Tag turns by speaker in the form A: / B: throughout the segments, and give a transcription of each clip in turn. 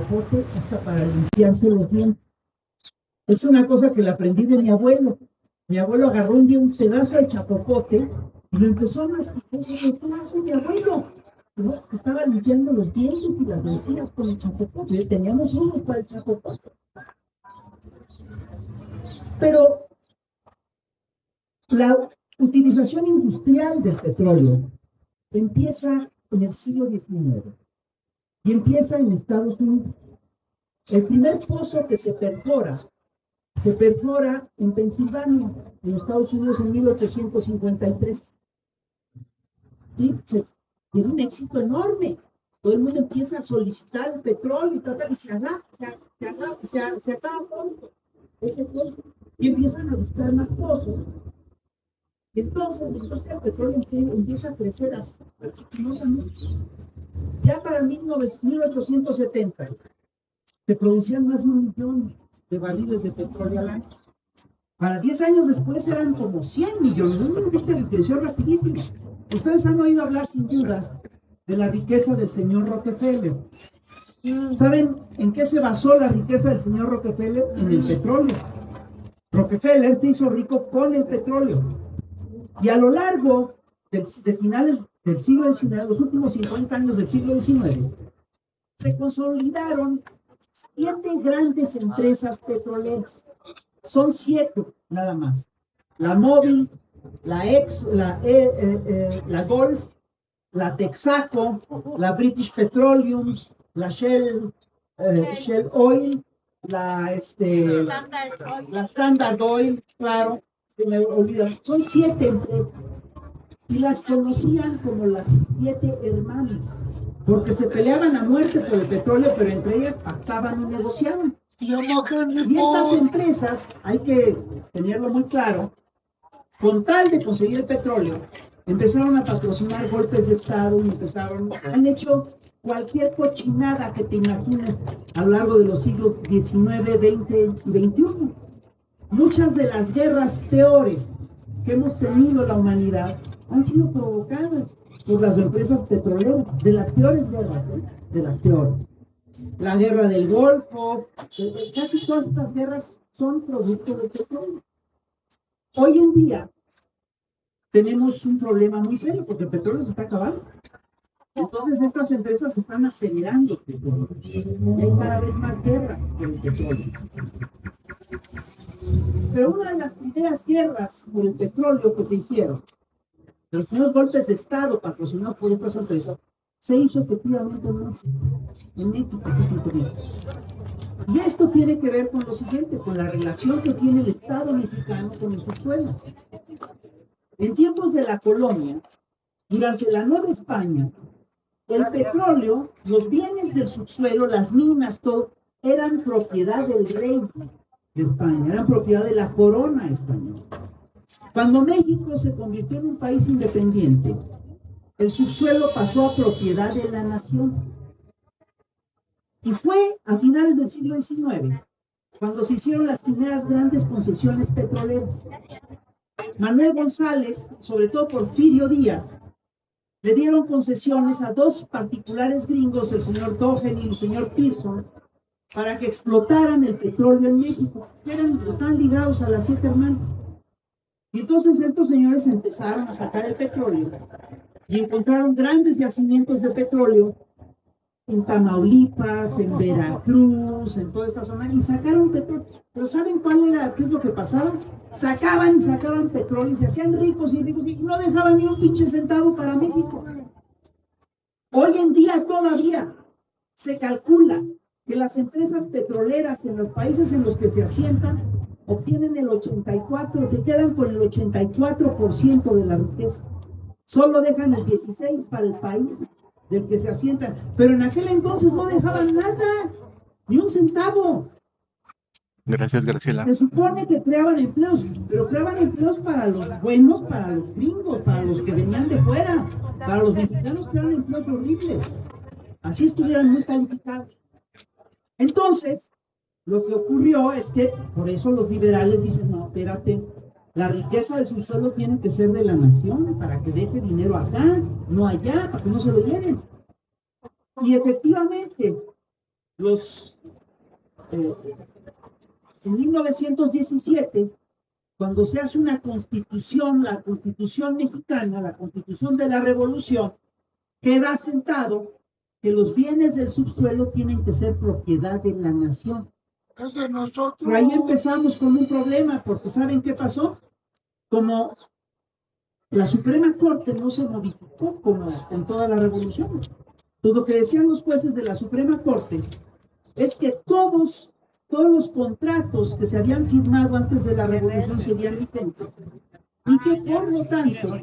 A: chapopote hasta para limpiarse los dientes. Es una cosa que la aprendí de mi abuelo. Mi abuelo agarró un día un pedazo de chapopote y lo empezó a masticar. ¿Qué hace mi abuelo? ¿No? Estaba limpiando los dientes y las encías con el chapopote. Teníamos uno para el chapopote. Pero la utilización industrial del petróleo empieza en el siglo XIX y empieza en Estados Unidos. El primer pozo que se perfora en Pensilvania, en Estados Unidos, en 1853. Y tiene un éxito enorme. Todo el mundo empieza a solicitar el petróleo y se acaba pronto ese pozo. Y empiezan a buscar más pozos. Entonces, la industria del petróleo empieza a crecer vertiginosamente. Ya para 1870 se producían más de 1 millón de barriles de petróleo al año. Para 10 años después eran como 100 millones. Es una industria que creció rapidísimo. Ustedes han oído hablar sin dudas de la riqueza del señor Rockefeller. ¿Saben en qué se basó la riqueza del señor Rockefeller? En el petróleo. Rockefeller se hizo rico con el petróleo. Y a lo largo de finales del siglo XIX, los últimos 50 años del siglo XIX, se consolidaron 7 grandes empresas petroleras. Son 7 nada más. La Mobil, la Gulf, la Texaco, la British Petroleum, la Shell Oil, la Standard Oil, claro, se me olvida. Son 7 empresas. Y las conocían como las 7 hermanas, porque se peleaban a muerte por el petróleo, pero entre ellas pactaban y negociaban. Y estas empresas, hay que tenerlo muy claro, con tal de conseguir el petróleo, empezaron a patrocinar golpes de Estado y han hecho cualquier cochinada que te imagines a lo largo de los siglos XIX, XX y XXI. Muchas de las guerras peores que hemos tenido la humanidad han sido provocadas por las empresas petroleras, de las peores guerras, de las peores. La guerra del Golfo, casi todas estas guerras son producto del petróleo. Hoy en día tenemos un problema muy serio porque el petróleo se está acabando. Entonces estas empresas están acelerando el petróleo. Y hay cada vez más guerra por el petróleo. Pero una de las primeras guerras por el petróleo que se hicieron, de los primeros golpes de Estado patrocinados por estas empresas, se hizo efectivamente en México. Y esto tiene que ver con lo siguiente, con la relación que tiene el Estado mexicano con el subsuelo. En tiempos de la colonia, durante la Nueva España, el petróleo, los bienes del subsuelo, las minas, todo, eran propiedad del rey de España, eran propiedad de la corona española. Cuando México se convirtió en un país independiente, el subsuelo pasó a propiedad de la nación. Y fue a finales del siglo XIX cuando se hicieron las primeras grandes concesiones petroleras. Manuel González, sobre todo Porfirio Díaz, le dieron concesiones a 2 particulares gringos, el señor Dougherty y el señor Pearson, para que explotaran el petróleo en México. Están ligados a las 7 hermanas. Y entonces estos señores empezaron a sacar el petróleo y encontraron grandes yacimientos de petróleo en Tamaulipas, en Veracruz, en toda esta zona, y sacaron petróleo. Pero ¿saben qué es lo que pasaba? Sacaban y sacaban petróleo y se hacían ricos y ricos y no dejaban ni un pinche centavo para México. Hoy en día todavía se calcula que las empresas petroleras en los países en los que se asientan obtienen el 84%, se quedan con el 84% de la riqueza. Solo dejan el 16% para el país del que se asientan. Pero en aquel entonces no dejaban nada, ni un centavo.
B: Gracias, Graciela.
A: Se supone que creaban empleos, pero creaban empleos para los buenos, para los gringos, para los que venían de fuera. Para los mexicanos creaban empleos horribles. Así estuvieran muy calificados. Entonces, lo que ocurrió es que, por eso los liberales dicen, no, espérate, la riqueza del subsuelo tiene que ser de la nación para que deje dinero acá, no allá, para que no se lo lleven. Y efectivamente, En 1917, cuando se hace una constitución, la constitución mexicana, la constitución de la revolución, queda asentado que los bienes del subsuelo tienen que ser propiedad de la nación.
C: Es de nosotros.
A: Por ahí empezamos con un problema, porque ¿saben qué pasó? Como la Suprema Corte no se modificó como en toda la revolución. Entonces, lo que decían los jueces de la Suprema Corte es que todos los contratos que se habían firmado antes de la revolución seguían vigentes y que por lo tanto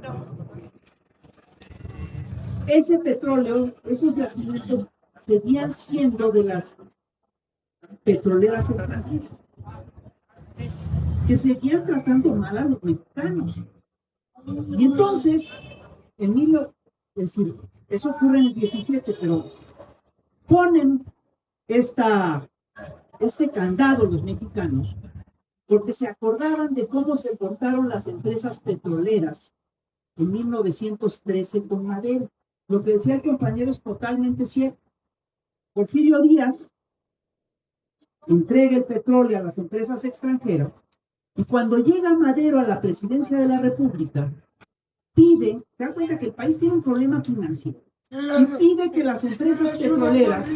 A: ese petróleo, esos yacimientos seguían siendo de las petroleras extranjeras, que seguían tratando mal a los mexicanos. Y entonces, es decir, eso ocurre en el 17, pero ponen este candado los mexicanos porque se acordaban de cómo se portaron las empresas petroleras en 1913 con Madero. Lo que decía el compañero es totalmente cierto. Porfirio Díaz entrega el petróleo a las empresas extranjeras y cuando llega Madero a la presidencia de la República, se da cuenta que el país tiene un problema financiero y pide que las empresas petroleras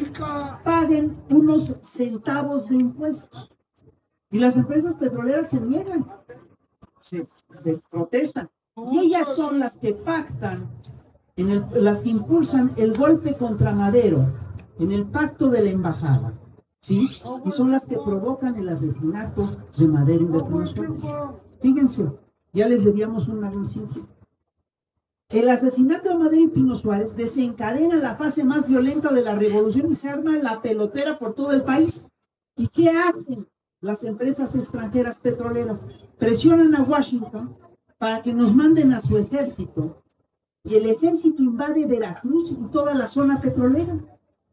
A: paguen unos centavos de impuestos. Y las empresas petroleras se niegan, se protestan. Y ellas son las que pactan, las que impulsan el golpe contra Madero en el pacto de la embajada, ¿sí? Y son las que provocan el asesinato de Madero y de Pino Suárez. Fíjense, ya les debíamos un magnífico. El asesinato de Madero y Pino Suárez desencadena la fase más violenta de la revolución y se arma la pelotera por todo el país. ¿Y qué hacen las empresas extranjeras petroleras? Presionan a Washington para que nos manden a su ejército. Y el ejército invade Veracruz y toda la zona petrolera.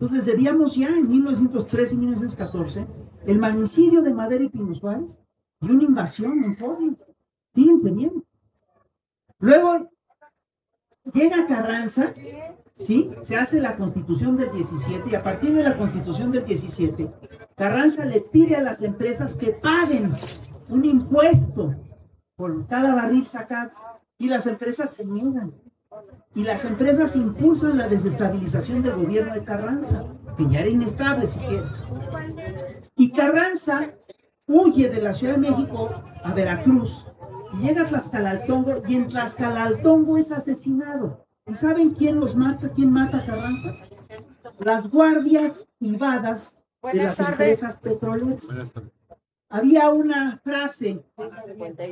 A: Entonces debíamos ya en 1913 y 1914 el magnicidio de Madero y Pino Suárez y una invasión en Fort. Fíjense bien. Luego llega Carranza, ¿sí? Se hace la Constitución del 17 y a partir de la Constitución del 17, Carranza le pide a las empresas que paguen un impuesto por cada barril sacado y las empresas se niegan. Y las empresas impulsan la desestabilización del gobierno de Carranza, que ya era inestable siquiera. Y Carranza huye de la Ciudad de México a Veracruz y llega a Tlaxcalaltongo y en Tlaxcalaltongo es asesinado. ¿Y saben quién los mata? ¿Quién mata a Carranza? Las guardias privadas de las empresas petroleras. Había una frase,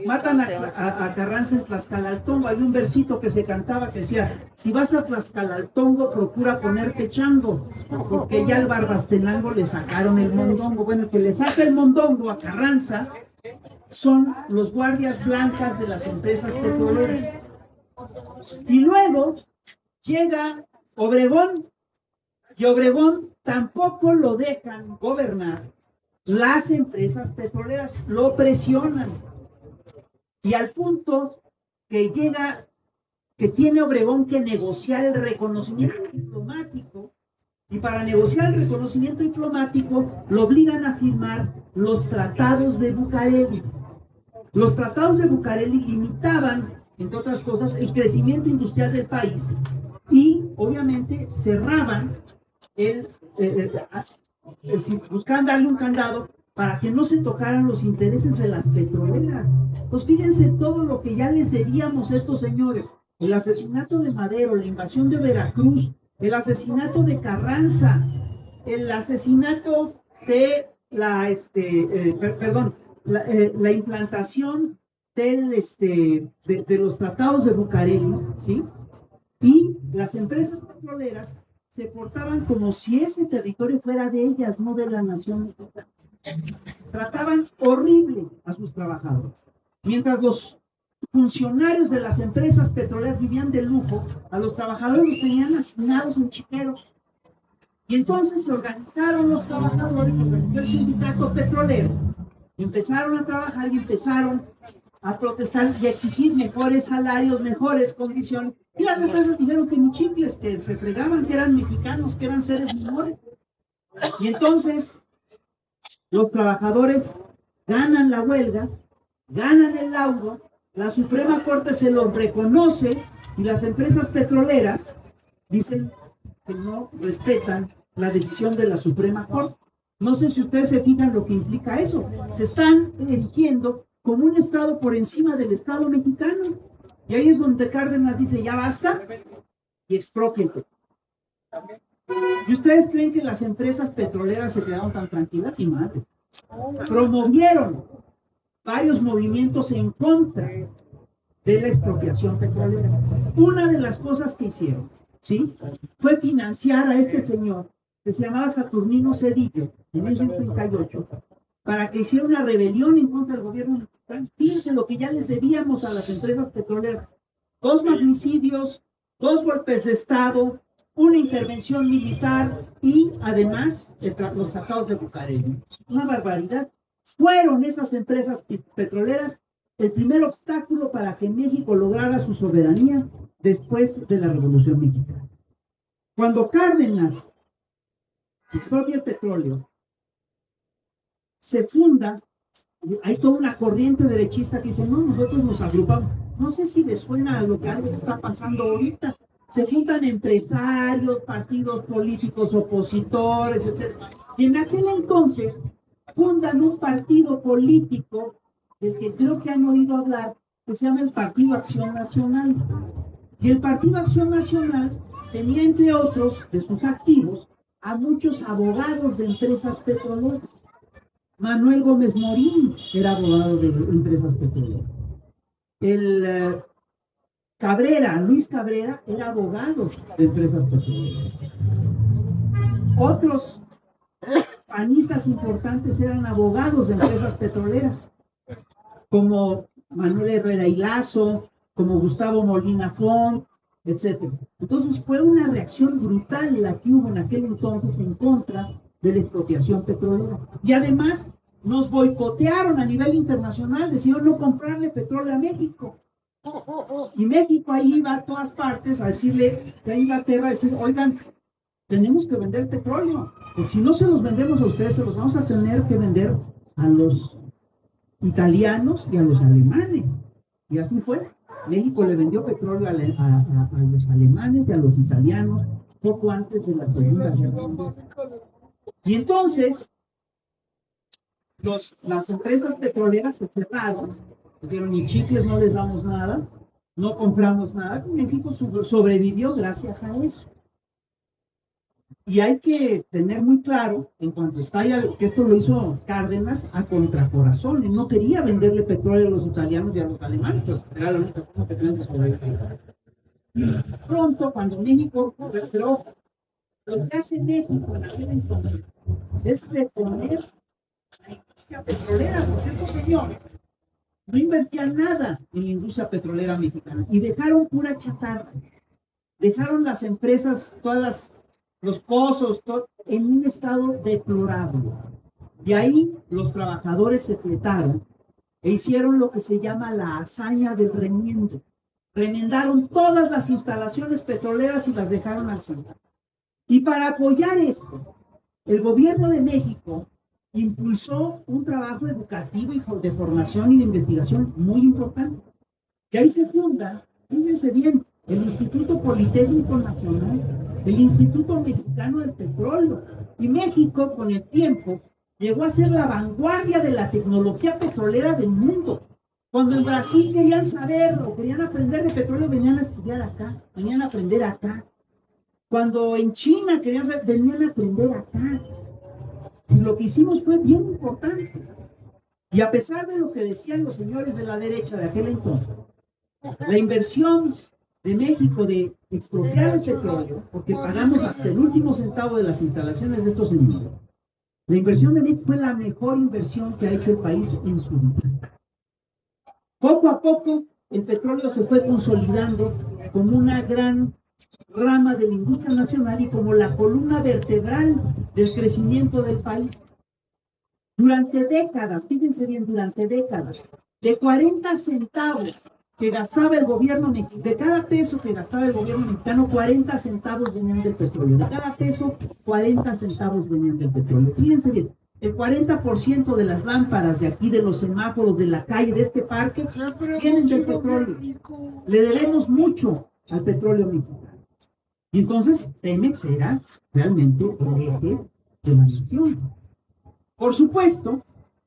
A: matan a Carranza en Tlaxcalaltongo. Hay un versito que se cantaba que decía: si vas a Tlaxcalaltongo, procura ponerte chango, porque ya al Barbastenango le sacaron el mondongo. Bueno, el que le saca el mondongo a Carranza son los guardias blancas de las empresas petroleras. Y luego llega Obregón, y Obregón tampoco lo dejan gobernar. Las empresas petroleras lo presionan. Y al punto que llega, que tiene Obregón que negociar el reconocimiento diplomático, y para negociar el reconocimiento diplomático lo obligan a firmar los tratados de Bucareli. Los tratados de Bucareli limitaban, entre otras cosas, el crecimiento industrial del país y obviamente cerraban buscaban darle un candado para que no se tocaran los intereses de las petroleras. Pues fíjense todo lo que ya les debíamos a estos señores: el asesinato de Madero, la invasión de Veracruz, el asesinato de Carranza, el asesinato de la implantación de los tratados de Bucareli, ¿sí? Y las empresas petroleras se portaban como si ese territorio fuera de ellas, no de la nación mexicana. Trataban horrible a sus trabajadores. Mientras los funcionarios de las empresas petroleras vivían de lujo, a los trabajadores los tenían asignados en chiqueros. Y entonces se organizaron los trabajadores, organizó el sindicato petrolero, empezaron a trabajar y empezaron a protestar y a exigir mejores salarios, mejores condiciones. Y las empresas dijeron que ni chicles, que se fregaban, que eran mexicanos, que eran seres menores. Y entonces los trabajadores ganan la huelga, ganan el laudo, la Suprema Corte se los reconoce y las empresas petroleras dicen que no respetan la decisión de la Suprema Corte. No sé si ustedes se fijan lo que implica eso. Se están erigiendo como un Estado por encima del Estado mexicano. Y ahí es donde Cárdenas dice, ya basta, y expropiense. ¿Y ustedes creen que las empresas petroleras se quedaron tan tranquilas? Y madre. Promovieron varios movimientos en contra de la expropiación petrolera. Una de las cosas que hicieron, ¿sí?, fue financiar a este señor que se llamaba Saturnino Cedillo en 1938 para que hiciera una rebelión en contra del gobierno mexicano. Fíjense lo que ya les debíamos a las empresas petroleras: 2 magnicidios, 2 golpes de Estado, una intervención militar y además los tratados de Bucareli. Una barbaridad. Fueron esas empresas petroleras el primer obstáculo para que México lograra su soberanía después de la Revolución Mexicana. Cuando Cárdenas expropia el petróleo, se funda, hay toda una corriente derechista que dice, no, nosotros nos agrupamos. No sé si les suena a lo que algo está pasando ahorita. Se juntan empresarios, partidos políticos opositores, etc. Y en aquel entonces fundan un partido político del que creo que han oído hablar, que se llama el Partido Acción Nacional. Y el Partido Acción Nacional tenía, entre otros, de sus activos, a muchos abogados de empresas petroleras. Manuel Gómez Morín era abogado de empresas petroleras. El Cabrera, Luis Cabrera, era abogado de empresas petroleras. Otros panistas importantes eran abogados de empresas petroleras, como Manuel Herrera y Lazo, como Gustavo Molina Font, etc. Entonces fue una reacción brutal la que hubo en aquel entonces en contra de la expropiación petrolera. Y además nos boicotearon a nivel internacional, decidieron no comprarle petróleo a México. Y México ahí iba a todas partes a decirle a Inglaterra, a decir, oigan, tenemos que vender petróleo, porque si no se los vendemos a ustedes, se los vamos a tener que vender a los italianos y a los alemanes. Y así fue. México le vendió petróleo a los alemanes y a los italianos poco antes de la Segunda Guerra Mundial. Y entonces, las empresas petroleras se cerraron, dijeron, ni chicles no les damos nada, no compramos nada. México sobrevivió gracias a eso. Y hay que tener muy claro, en cuanto estalla, que esto lo hizo Cárdenas a contracorazón. Él no quería venderle petróleo a los italianos y a los alemanes, pero era la única forma que tenían que sobrevivir. Pronto, cuando México recuperó, lo que hace México en aquel entonces es reponer la industria petrolera, porque estos señores no invertían nada en la industria petrolera mexicana y dejaron pura chatarra. Dejaron las empresas, los pozos, todo, en un estado deplorable. Y ahí los trabajadores se fletaron e hicieron lo que se llama la hazaña del remiendo. Remendaron todas las instalaciones petroleras y las dejaron al centro. Y para apoyar esto, el gobierno de México impulsó un trabajo educativo y de formación y de investigación muy importante. Que ahí se funda, fíjense bien, el Instituto Politécnico Nacional, el Instituto Mexicano del Petróleo. Y México, con el tiempo, llegó a ser la vanguardia de la tecnología petrolera del mundo. Cuando en Brasil querían saber o querían aprender de petróleo, venían a estudiar acá, venían a aprender acá. Cuando en China querían saber, venían a aprender acá. Y lo que hicimos fue bien importante. Y a pesar de lo que decían los señores de la derecha de aquel entonces, la inversión de México de expropiar el petróleo, porque pagamos hasta el último centavo de las instalaciones de estos señores, la inversión de México fue la mejor inversión que ha hecho el país en su vida. Poco a poco, el petróleo se fue consolidando como una gran rama de la industria nacional y como la columna vertebral del crecimiento del país. Durante décadas, fíjense bien, durante décadas, de 40 centavos que gastaba el gobierno mexicano, de cada peso que gastaba el gobierno mexicano, 40 centavos venían del petróleo. De cada peso, 40 centavos venían del petróleo. Fíjense bien, el 40% de las lámparas de aquí, de los semáforos, de la calle, de este parque, vienen del petróleo. Le debemos mucho al petróleo mexicano. Y entonces Pemex era realmente el eje de la nación. Por supuesto,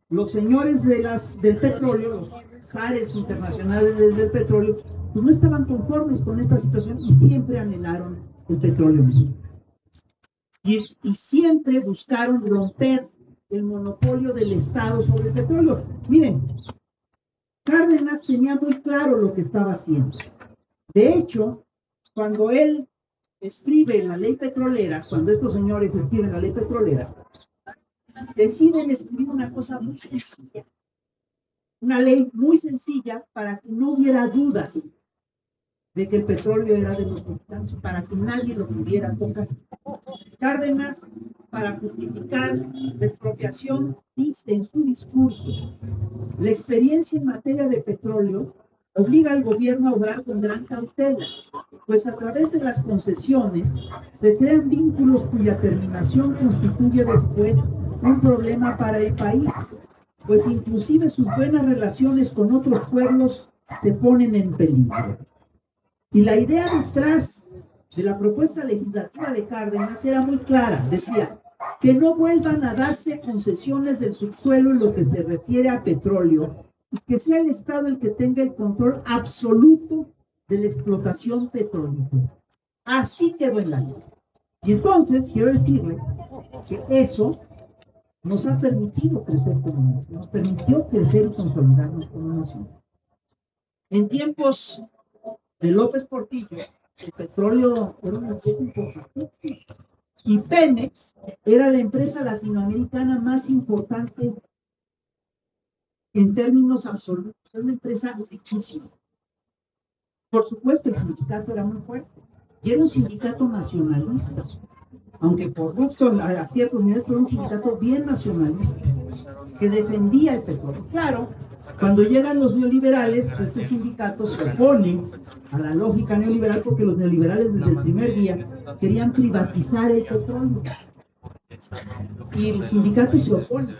A: los señores del petróleo, los zares internacionales del petróleo, pues no estaban conformes con esta situación y siempre anhelaron el petróleo mexicano. Y siempre buscaron romper el monopolio del Estado sobre el petróleo. Miren, Cárdenas tenía muy claro lo que estaba haciendo. De hecho, cuando él escribe la ley petrolera, cuando estos señores escriben la ley petrolera, deciden escribir una cosa muy sencilla, una ley muy sencilla para que no hubiera dudas de que el petróleo era de los mexicanos, para que nadie lo pudiera tocar. Cárdenas, para justificar la expropiación, dice en su discurso: la experiencia en materia de petróleo obliga al gobierno a obrar con gran cautela, pues a través de las concesiones se crean vínculos cuya terminación constituye después un problema para el país, pues inclusive sus buenas relaciones con otros pueblos se ponen en peligro. Y la idea detrás de la propuesta legislativa de Cárdenas era muy clara, decía que no vuelvan a darse concesiones del subsuelo en lo que se refiere a petróleo, y que sea el Estado el que tenga el control absoluto de la explotación petrolífera. Así quedó en la ley. Y entonces, quiero decirle que eso nos ha permitido crecer como nación, nos permitió crecer y consolidarnos como nación. En tiempos de López Portillo, el petróleo era una cosa importante. Y Pemex era la empresa latinoamericana más importante en términos absolutos. Era una empresa riquísima. Por supuesto, el sindicato era muy fuerte. Y era un sindicato nacionalista. Aunque corrupto a ciertos niveles, fue un sindicato bien nacionalista, que defendía el petróleo. Claro, cuando llegan los neoliberales, pues este sindicato se opone a la lógica neoliberal, porque los neoliberales desde el primer día querían privatizar el petróleo. Y el sindicato se opone.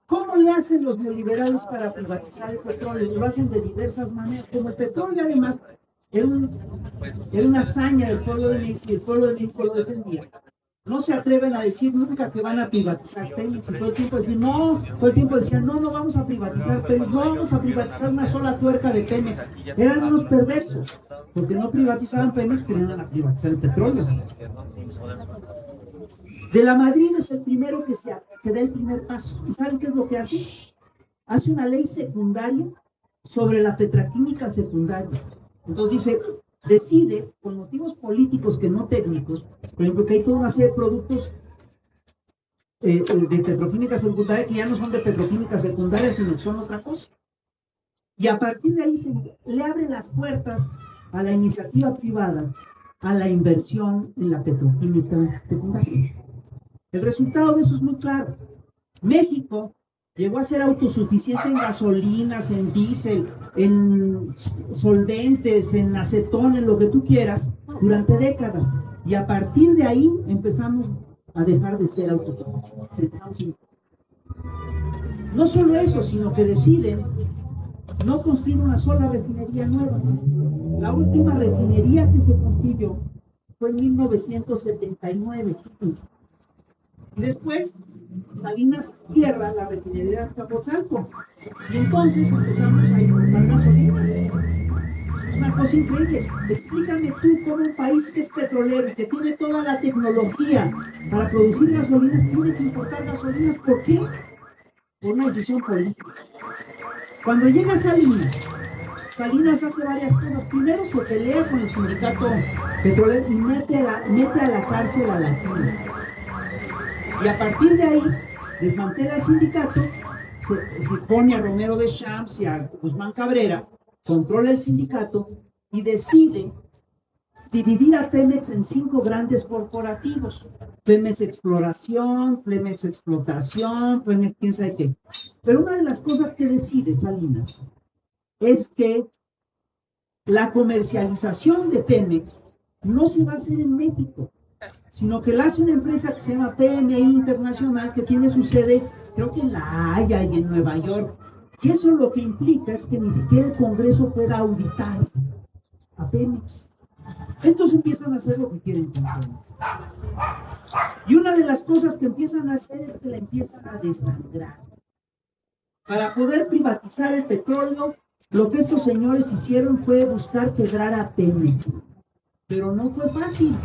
A: ¿Cómo le hacen los neoliberales para privatizar el petróleo? Lo hacen de diversas maneras. Como el petróleo, además, era una hazaña del pueblo de México, y el pueblo de México lo defendía. No se atreven a decir nunca que van a privatizar Pemex, y todo el tiempo decían, no, todo el tiempo decían, no vamos a privatizar Pemex, no vamos a privatizar una sola tuerca de Pemex. Eran unos perversos, porque no privatizaban Pemex, querían privatizar el petróleo. De la Madrid es el primero que da el primer paso. ¿Y saben qué es lo que hace? Hace una ley secundaria sobre la petroquímica secundaria. Entonces dice, decide, por motivos políticos que no técnicos, por ejemplo, que hay toda una serie de productos de petroquímica secundaria que ya no son de petroquímica secundaria, sino que son otra cosa. Y a partir de ahí se le abre las puertas a la iniciativa privada, a la inversión en la petroquímica secundaria. El resultado de eso es muy claro. México llegó a ser autosuficiente en gasolinas, en diésel, en solventes, en acetón, en lo que tú quieras, durante décadas. Y a partir de ahí empezamos a dejar de ser autosuficientes. No solo eso, sino que deciden no construir una sola refinería nueva. La última refinería que se construyó fue en 1979. Y después, Salinas cierra la refinería de Azcapotzalco. Y entonces empezamos a importar gasolina. Es una cosa increíble. Explícame tú cómo un país que es petrolero y que tiene toda la tecnología para producir gasolinas tiene que importar gasolinas. ¿Por qué? Por una decisión política. Cuando llega Salinas hace varias cosas. Primero se pelea con el sindicato petrolero y mete a la cárcel a la Tuna. Y a partir de ahí, desmantela el sindicato, se pone a Romero de Champs y a Guzmán Cabrera, controla el sindicato y decide dividir a Pemex en 5 grandes corporativos. Pemex Exploración, Pemex Explotación, Pemex quién sabe qué. Pero una de las cosas que decide Salinas es que la comercialización de Pemex no se va a hacer en México, sino que la hace una empresa que se llama PMI Internacional, que tiene su sede, creo que en La Haya y en Nueva York. Y eso lo que implica es que ni siquiera el Congreso pueda auditar a Pemex. Entonces empiezan a hacer lo que quieren con Pemex. Y una de las cosas que empiezan a hacer es que la empiezan a desangrar. Para poder privatizar el petróleo, lo que estos señores hicieron fue buscar quebrar a Pemex. Pero no fue fácil,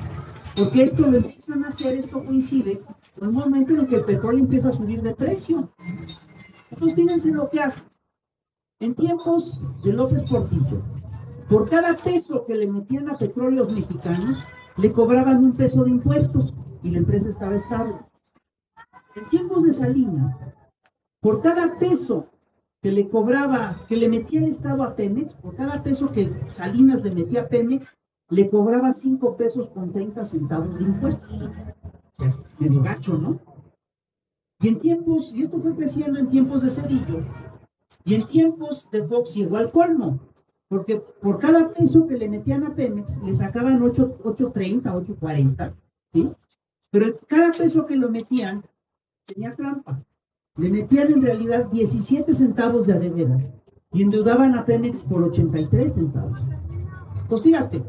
A: porque esto lo empiezan a hacer, esto coincide con un momento en el que el petróleo empieza a subir de precio. Entonces, fíjense lo que hace. En tiempos de López Portillo, por cada peso que le metían a petróleos mexicanos, le cobraban un peso de impuestos y la empresa estaba estable. En tiempos de Salinas, por cada peso que le cobraba, que le metía el Estado a Pemex, por cada peso que Salinas le metía a Pemex, le cobraba 5 pesos con 30 centavos de impuestos. Medio gacho, ¿no? Y en tiempos, y esto fue creciendo en tiempos de Cedillo, y en tiempos de Fox llegó al colmo, porque por cada peso que le metían a Pemex, le sacaban 8.30, 8.40, ¿sí? Pero cada peso que lo metían tenía trampa. Le metían en realidad 17 centavos de adeveras y endeudaban a Pemex por 83 centavos. Pues fíjate,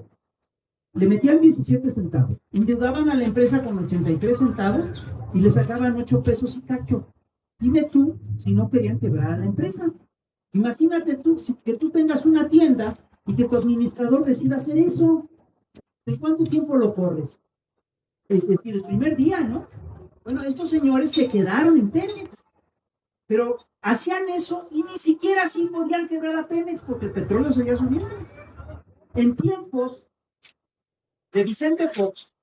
A: le metían 17 centavos, endeudaban a la empresa con 83 centavos y le sacaban 8 pesos y cacho. Dime tú si no querían quebrar a la empresa. Imagínate tú, que tú tengas una tienda y que tu administrador decida hacer eso. ¿En cuánto tiempo lo corres? Es decir, el primer día, ¿no? Bueno, estos señores se quedaron en Pemex, pero hacían eso y ni siquiera así podían quebrar a Pemex porque el petróleo seguía subiendo. En tiempos de Vicente Fox,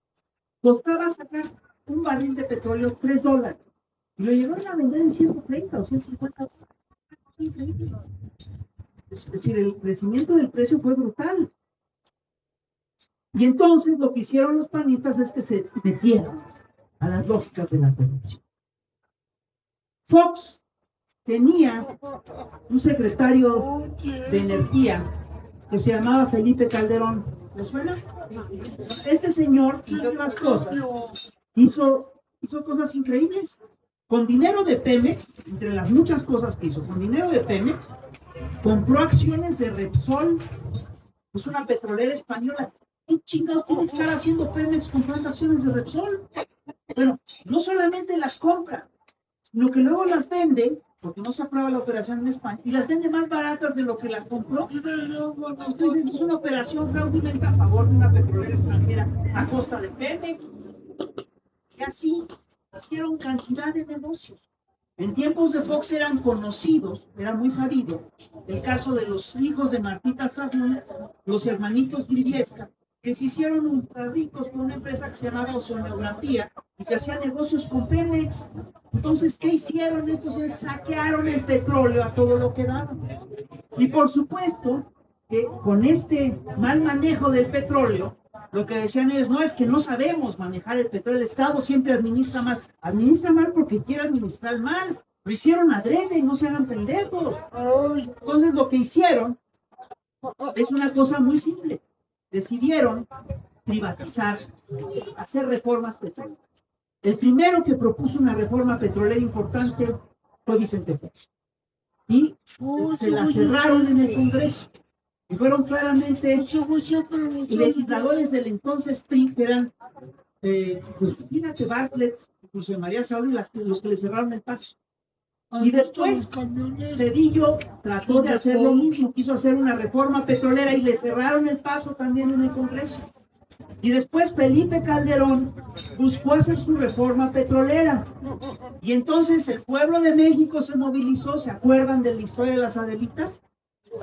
A: costaba sacar un barril de petróleo $3 y lo llegaron a vender en 130 o 150 dólares. Es decir, el crecimiento del precio fue brutal. Y entonces lo que hicieron los panistas es que se metieron a las lógicas de la corrupción. Fox tenía un secretario de energía que se llamaba Felipe Calderón. ¿Le suena? Este señor, entre otras cosas, hizo cosas increíbles. Con dinero de Pemex, entre las muchas cosas que hizo, con dinero de Pemex, compró acciones de Repsol, es una petrolera española. ¿Qué chingados tiene que estar haciendo Pemex comprando acciones de Repsol? Bueno, no solamente las compra, sino que luego las vende, porque no se aprueba la operación en España, y las vende más baratas de lo que la compró. Entonces es una operación fraudulenta a favor de una petrolera extranjera a costa de Pemex. Y así hicieron cantidad de negocios. En tiempos de Fox eran conocidos, era muy sabido, el caso de los hijos de Martita Safney, los hermanitos Briviesca, que se hicieron ultra ricos con una empresa que se llamaba Oceanografía y que hacía negocios con Pemex. Entonces, ¿qué hicieron estos? Saquearon el petróleo a todo lo que daban. Y por supuesto que con este mal manejo del petróleo, lo que decían ellos, no es que no sabemos manejar el petróleo, el Estado siempre administra mal porque quiere administrar mal, lo hicieron adrede, no se hagan pendejos. Entonces lo que hicieron es una cosa muy simple, decidieron privatizar, hacer reformas petroleras. El primero que propuso una reforma petrolera importante fue Vicente Fox, y se la cerraron en el Congreso. Y fueron claramente legisladores del entonces PRI, que eran, pues fíjate, Bartlett, José María Saúl, los que le cerraron el paso. Y después Cedillo trató de hacer lo mismo, quiso hacer una reforma petrolera y le cerraron el paso también en el Congreso. Y después Felipe Calderón buscó hacer su reforma petrolera. Y entonces el pueblo de México se movilizó. ¿Se acuerdan de la historia de las Adelitas?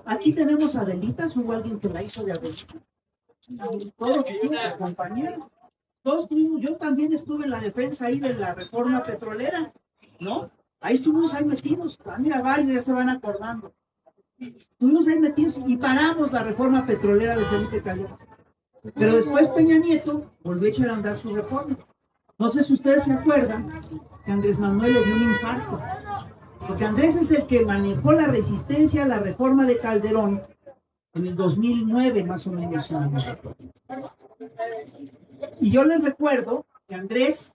A: Aquí tenemos Adelitas, hubo alguien que la hizo de Adelita. Todos compañeros, todos tuvimos, yo también estuve en la defensa ahí de la reforma petrolera, ¿no? Ahí estuvimos ahí metidos, mira, varios ya se van acordando. Estuvimos ahí metidos y paramos la reforma petrolera de Felipe Calderón. Pero después Peña Nieto volvió a echar a andar su reforma. No sé si ustedes se acuerdan que Andrés Manuel le dio un infarto. Porque Andrés es el que manejó la resistencia a la reforma de Calderón en el 2009, más o menos. Y yo les recuerdo que Andrés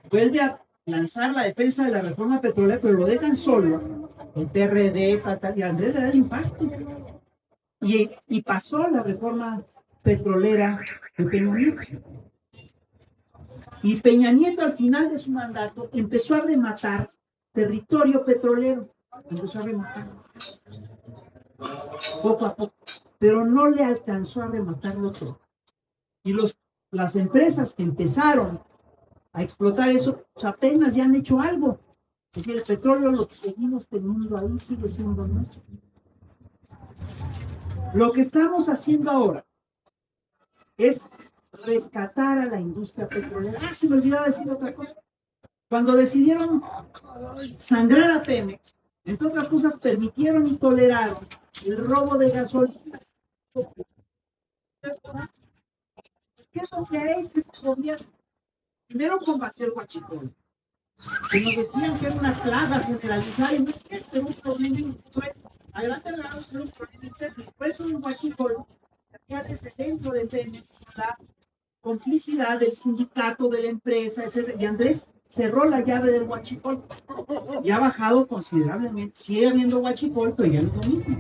A: vuelve a lanzar la defensa de la reforma petrolera, pero lo dejan solo, el PRD, fatal, y Andrés le da el impacto. Y pasó la reforma petrolera de Peña Nieto. Y Peña Nieto al final de su mandato empezó a rematar territorio petrolero, empezó a rematar poco a poco, pero no le alcanzó a rematarlo todo. Y las empresas que empezaron a explotar eso, pues apenas ya han hecho algo. Es decir, el petróleo, lo que seguimos teniendo ahí, sigue siendo nuestro. Lo que estamos haciendo ahora es rescatar a la industria petrolera. Ah, se me olvidaba decir otra cosa. Cuando decidieron sangrar a Pemex, entre otras cosas, permitieron y toleraron el robo de gasolina. ¿Qué es lo que ha hecho este gobierno? Primero combatió el huachicol, que nos decían que era una plaga generalizada, y no es cierto, era un problema interno. Adelante al lado era un problema interno. Por eso el huachicol se hacía desde dentro de Pemex con la complicidad del sindicato, de la empresa, etc. Y Andrés cerró la llave del huachicol y ha bajado considerablemente. Sigue habiendo huachicol, pero ya no es lo mismo.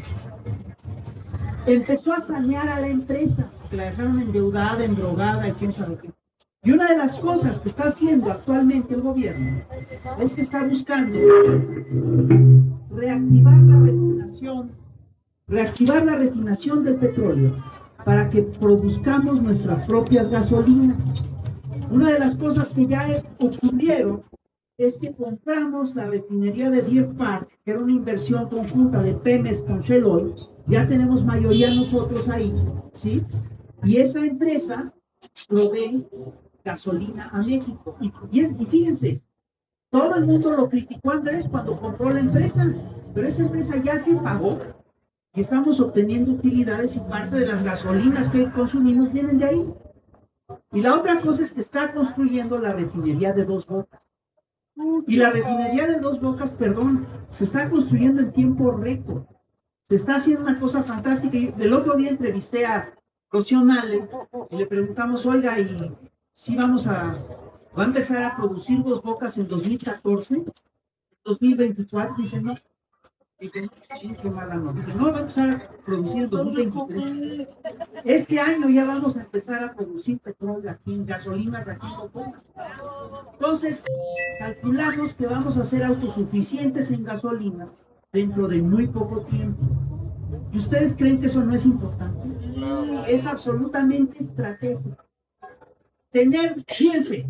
A: Empezó a sanear a la empresa, que la dejaron endeudada, endrogada y quién sabe qué. Y una de las cosas que está haciendo actualmente el gobierno es que está buscando reactivar la refinación del petróleo para que produzcamos nuestras propias gasolinas. Una de las cosas que ya ocurrieron es que compramos la refinería de Deer Park, que era una inversión conjunta de Pemex con Shell Oil. Ya tenemos mayoría nosotros ahí, ¿sí? Y esa empresa provee gasolina a México. Y fíjense, todo el mundo lo criticó a Andrés cuando compró la empresa, pero esa empresa ya se pagó y estamos obteniendo utilidades y parte de las gasolinas que consumimos vienen de ahí. Y la otra cosa es que está construyendo la refinería de Dos Bocas. Y la refinería de Dos Bocas, perdón, se está construyendo en tiempo récord. Se está haciendo una cosa fantástica. Y el otro día entrevisté a Rocío Nale y le preguntamos, oiga, ¿y si va a empezar a producir Dos Bocas en 2014, 2024? Dice, no. Dice, sí, qué mala noticia. Dice, no, va a empezar a producir en 2023. Este año ya vamos a empezar a producir petróleo aquí, en gasolinas aquí en Dos Bocas. Entonces, calculamos que vamos a ser autosuficientes en gasolina dentro de muy poco tiempo. ¿Y ustedes creen que eso no es importante? Es absolutamente estratégico. Fíjense,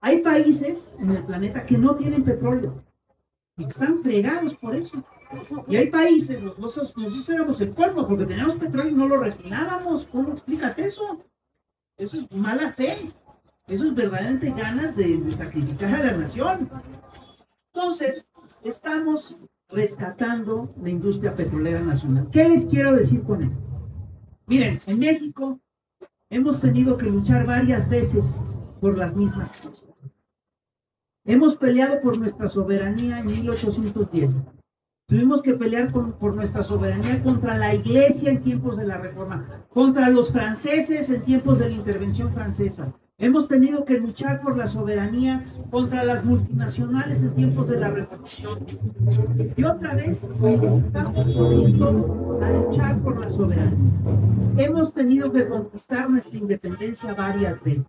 A: hay países en el planeta que no tienen petróleo y que están fregados por eso. Y hay países, nosotros éramos el colmo porque teníamos petróleo y no lo refinábamos. ¿Cómo explícate eso? Eso es mala fe. Eso es verdaderamente ganas de sacrificar a la nación. Entonces, estamos rescatando la industria petrolera nacional. ¿Qué les quiero decir con esto? Miren, en México hemos tenido que luchar varias veces por las mismas cosas. Hemos peleado por nuestra soberanía en 1810. Tuvimos que pelear por nuestra soberanía contra la Iglesia en tiempos de la Reforma, contra los franceses en tiempos de la intervención francesa. Hemos tenido que luchar por la soberanía contra las multinacionales en tiempos de la Revolución. Y otra vez estamos volviendo a luchar por la soberanía. Hemos tenido que conquistar nuestra independencia varias veces.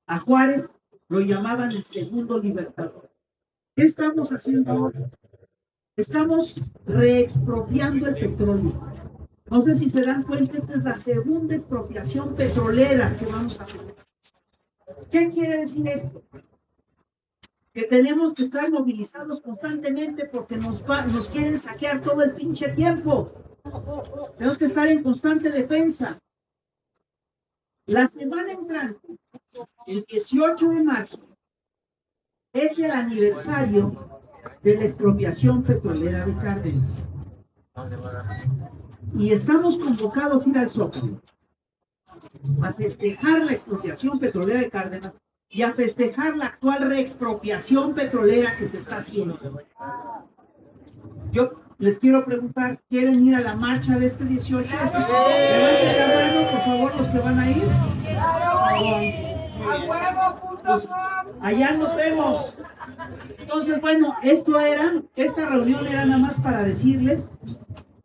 A: A Juárez lo llamaban el segundo libertador. ¿Qué estamos haciendo ahora? Estamos reexpropiando el petróleo. No sé si se dan cuenta, esta es la segunda expropiación petrolera que vamos a hacer. ¿Qué quiere decir esto? Que tenemos que estar movilizados constantemente porque nos quieren saquear todo el pinche tiempo. Tenemos que estar en constante defensa. La semana entrante, el 18 de marzo, es el aniversario de la expropiación petrolera de Cárdenas. Y estamos convocados a ir al Zócalo a festejar la expropiación petrolera de Cárdenas y a festejar la actual reexpropiación petrolera que se está haciendo. Yo les quiero preguntar, ¿quieren ir a la marcha de este 18? Levanten la mano, por favor, los que van a ir. Pues, allá nos vemos. Entonces, bueno, esta reunión era nada más para decirles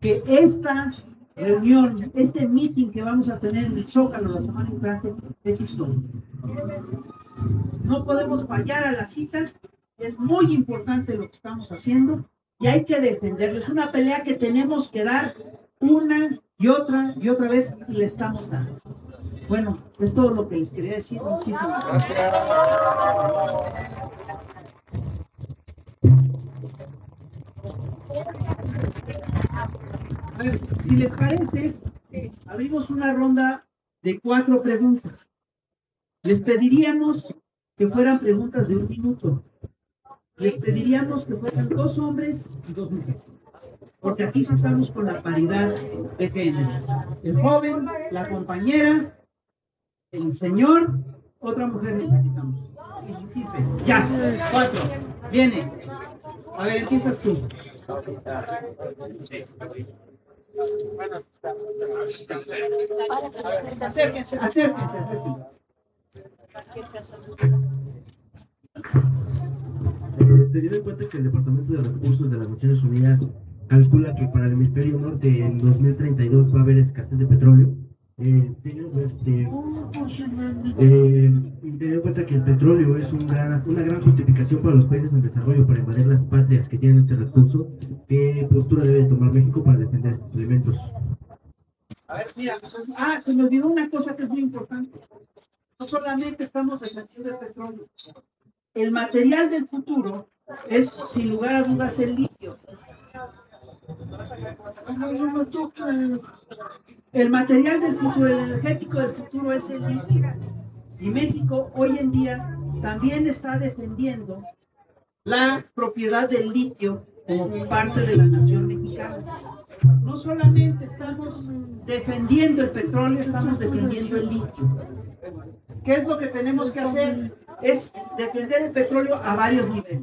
A: que esta reunión, este meeting que vamos a tener en el Zócalo la semana entrante es histórico. No podemos fallar a la cita, es muy importante lo que estamos haciendo y hay que defenderlo. Es una pelea que tenemos que dar una y otra vez y le estamos dando. Bueno, es todo lo que les quería decir. Muchísimas gracias. A ver, si les parece, abrimos una ronda de 4 preguntas. Les pediríamos que fueran preguntas de 1 minuto. Les pediríamos que fueran 2 hombres y 2 mujeres. Porque aquí sí estamos con la paridad de género. El joven, la compañera, el señor, otra mujer necesitamos. Ya, 4. Viene. A ver, empiezas tú. Acérquense.
C: Teniendo en cuenta que el Departamento de Recursos de las Naciones Unidas calcula que para el hemisferio norte en 2032 va a haber escasez de petróleo, teniendo en cuenta que el petróleo es una gran justificación para los países en desarrollo para invadir las patrias que tienen este recurso, ¿qué postura debe tomar México para defender estos elementos?
A: A ver, mira, se me olvidó una cosa que es muy importante. No solamente estamos defendiendo el petróleo. El material del futuro es, sin lugar a dudas, el litio. El material del futuro, el energético del futuro es el litio. Y México hoy en día también está defendiendo la propiedad del litio como parte de la nación mexicana. No solamente estamos defendiendo el petróleo, estamos defendiendo el litio. ¿Qué es lo que tenemos que hacer? Es defender el petróleo a varios niveles.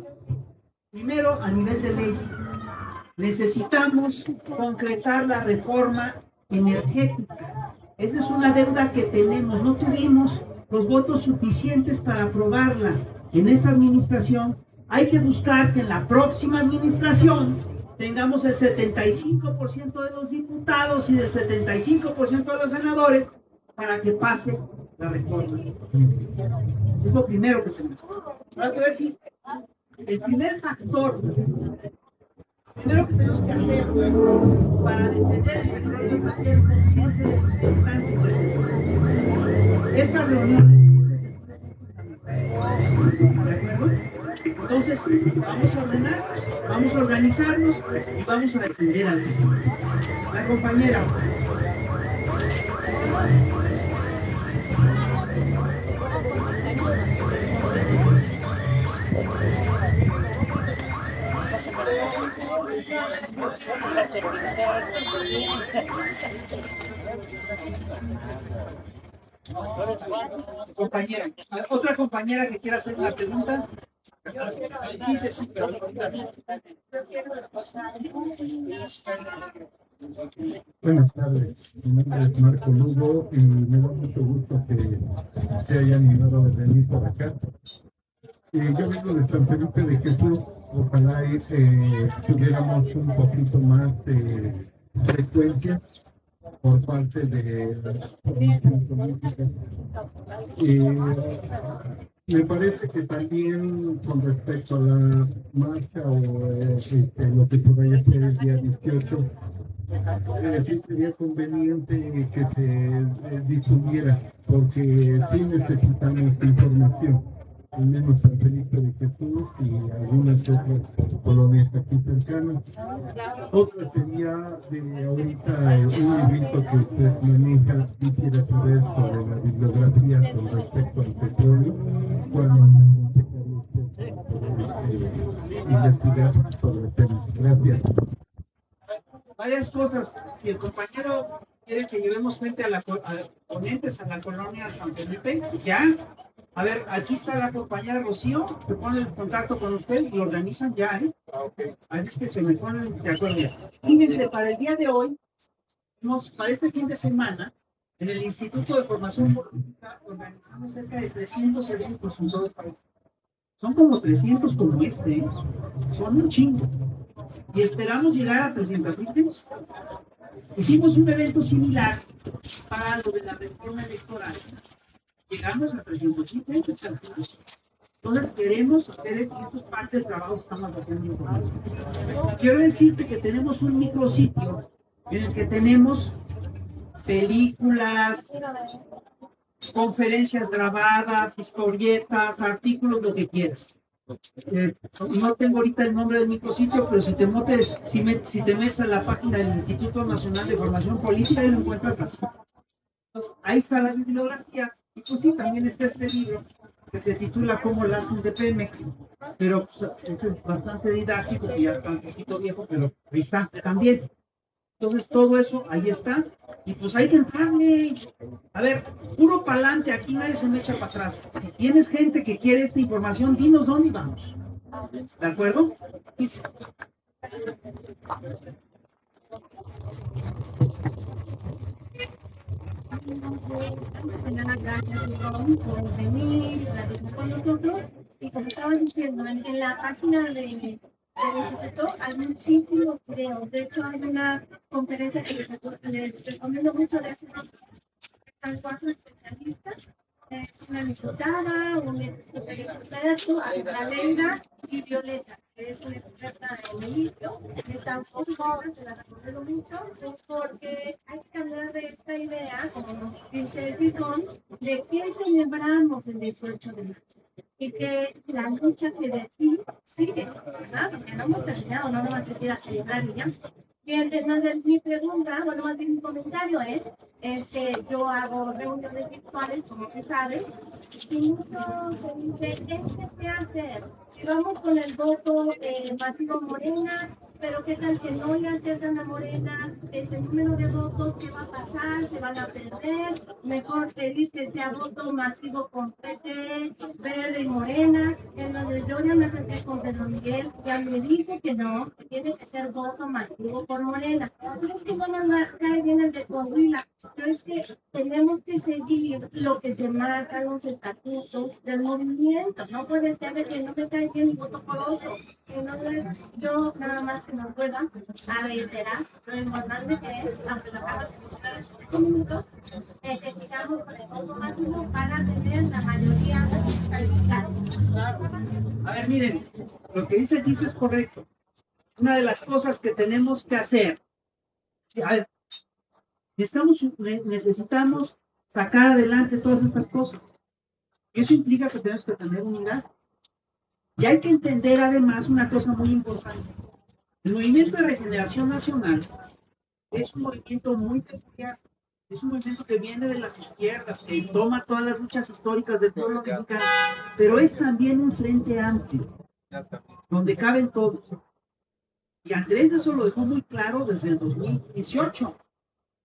A: Primero, a nivel de ley. Necesitamos concretar la reforma energética. Esa es una deuda que tenemos. No tuvimos los votos suficientes para aprobarla en esta administración. Hay que buscar que en la próxima administración tengamos el 75% de los diputados y del 75% de los senadores para que pase la reforma. Es lo primero que tenemos. Ahora te voy a decir, el primer factor, primero que tenemos que hacer para defender el petróleo es hacer conciencia de lo importante que es. Estas reuniones ¿de acuerdo? Entonces, vamos a ordenar, vamos a organizarnos y vamos a defender al petróleo. La compañera. Compañera, otra compañera que quiera hacer una pregunta. Dice sí, pero
D: buenas tardes, mi nombre es Marco Lugo y me da mucho gusto que se hayan animado a venir por acá. Yo vengo de San Felipe de Jesús, ojalá tuviéramos un poquito más de frecuencia por parte de las formaciones políticas. Me parece que también con respecto a la marcha o lo que se vaya a hacer el día 18, sí sería conveniente que se difundiera, porque sí necesitamos información, al menos San Felipe de Jesús y algunas otras colonias aquí cercanas. Otra sería de ahorita un librito que usted maneja, quisiera saber sobre la bibliografía con respecto al petróleo, cuándo se investigar sobre el tema. Gracias.
A: Varias cosas. Si el compañero quiere que llevemos frente a ponentes a la colonia San Felipe, ya. A ver, aquí está la compañera Rocío, se pone en contacto con usted y lo organizan ya, ¿eh? Ahí es que se me ponen de acuerdo ya. Fíjense, para el día de hoy, para este fin de semana, en el Instituto de Formación Política organizamos cerca de 300 eventos en todo el país. Son como 300 como este, ¿eh? Son un chingo. Y esperamos llegar a 300,000 gentes. Hicimos un evento similar para lo de la reforma electoral. Llegamos a 300,000 gentes. Entonces queremos hacer esto, esto es parte del trabajo que estamos haciendo con eso. Quiero decirte que tenemos un micrositio en el que tenemos películas, conferencias grabadas, historietas, artículos, lo que quieras. No tengo ahorita el nombre del micrositio, pero si te metes a la página del Instituto Nacional de Formación Política, ahí lo encuentras así. Entonces, ahí está la bibliografía. Y pues sí, también está este libro que se titula Cómo la hacen de Pemex, pero pues, es bastante didáctico, que ya está un poquito viejo, pero ahí está también. Entonces todo eso ahí está, y pues hay que entrarle. A ver, puro pa'lante, aquí nadie se me echa para atrás. Si tienes gente que quiere esta información, dinos dónde vamos. ¿De acuerdo? Sí.
E: Por venir, platicar con nosotros. Y como estaba diciendo, en la página del instituto hay muchísimos videos. De hecho, hay una conferencia que les recomiendo mucho de hacer. Están 4 especialistas. Es una diputada, un experto, Aleida y Violeta, que es una experta en el litio. Están muy buenas, se las recomiendo mucho, porque hay que hablar de esta idea, como nos dice el Titón, de que celebramos el 18 de marzo. Y que la lucha que de aquí sigue, ¿verdad? Porque no hemos terminado, no nos vamos a decir a celebrar y ya. Y entonces mi pregunta, bueno, más bien mi comentario es que yo hago reuniones virtuales, como se sabe, y mucho se dice, ¿qué hacer? Si vamos con el voto masivo Morena, pero ¿qué tal que no le aciertan a Morena? Ese número de votos, ¿qué va a pasar? ¿Se van a perder? Mejor pedir que sea voto masivo con PT, Verde y Morena. Entonces yo ya me acerqué con Pedro Miguel, ya me dijo que no, que tiene que ser voto masivo por Morena. Pero es que no nos cae bien el de Coahuila. Pero es que tenemos que seguir lo que se marca en los estatutos del movimiento. No puede ser de que no me cae bien y voto por otro. Entonces, yo nada más que nos pueda a reiterar lo importante que es, aunque lo acabo de mencionar en 5 minutos, que sigamos con el voto máximo para tener la mayoría calificada.
A: A ver, miren, lo que dice Gis es correcto. Una de las cosas que tenemos que hacer, a ver, necesitamos sacar adelante todas estas cosas. Y eso implica que tenemos que tener unidad. Y hay que entender además una cosa muy importante. El Movimiento de Regeneración Nacional es un movimiento muy peculiar. Es un movimiento que viene de las izquierdas, que toma todas las luchas históricas del pueblo mexicano, pero es también un frente amplio, donde caben todos. Y Andrés eso lo dejó muy claro desde el 2018.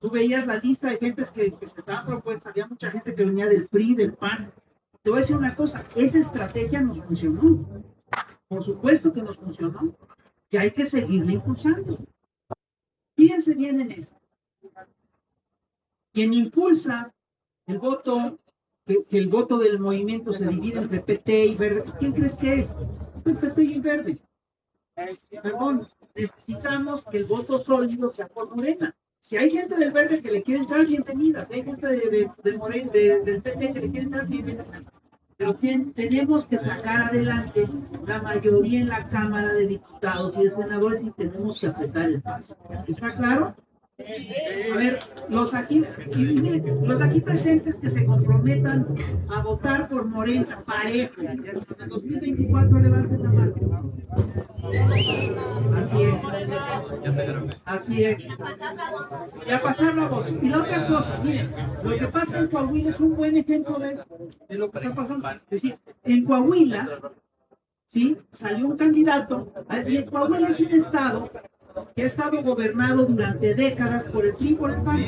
A: Tú veías la lista de gentes que se estaban propuestas, había mucha gente que venía del PRI, del PAN. Te voy a decir una cosa, esa estrategia nos funcionó. Por supuesto que nos funcionó. Y hay que seguirla impulsando. Fíjense bien en esto. Quien impulsa el voto, que el voto del movimiento se divide entre PT y Verde, pues, ¿quién crees que es? El PT y el Verde. Perdón, necesitamos que el voto sólido sea por Morena. Si hay gente del Verde que le quiere entrar, bienvenida. Si hay gente del PT que le quiere entrar, bienvenida. Pero tenemos que sacar adelante la mayoría en la Cámara de Diputados y de Senadores y tenemos que aceptar el paso. ¿Está claro? A ver, los aquí presentes que se comprometan a votar por Morena parejo en el 2024, levanten la mano. Así es. Así es. Y a pasar la voz. Y la otra cosa, miren, lo que pasa en Coahuila es un buen ejemplo de eso, de lo que está pasando. Es decir, en Coahuila, ¿sí? Salió un candidato, y Coahuila es un estado que ha estado gobernado durante décadas por el PRI y por el PAN.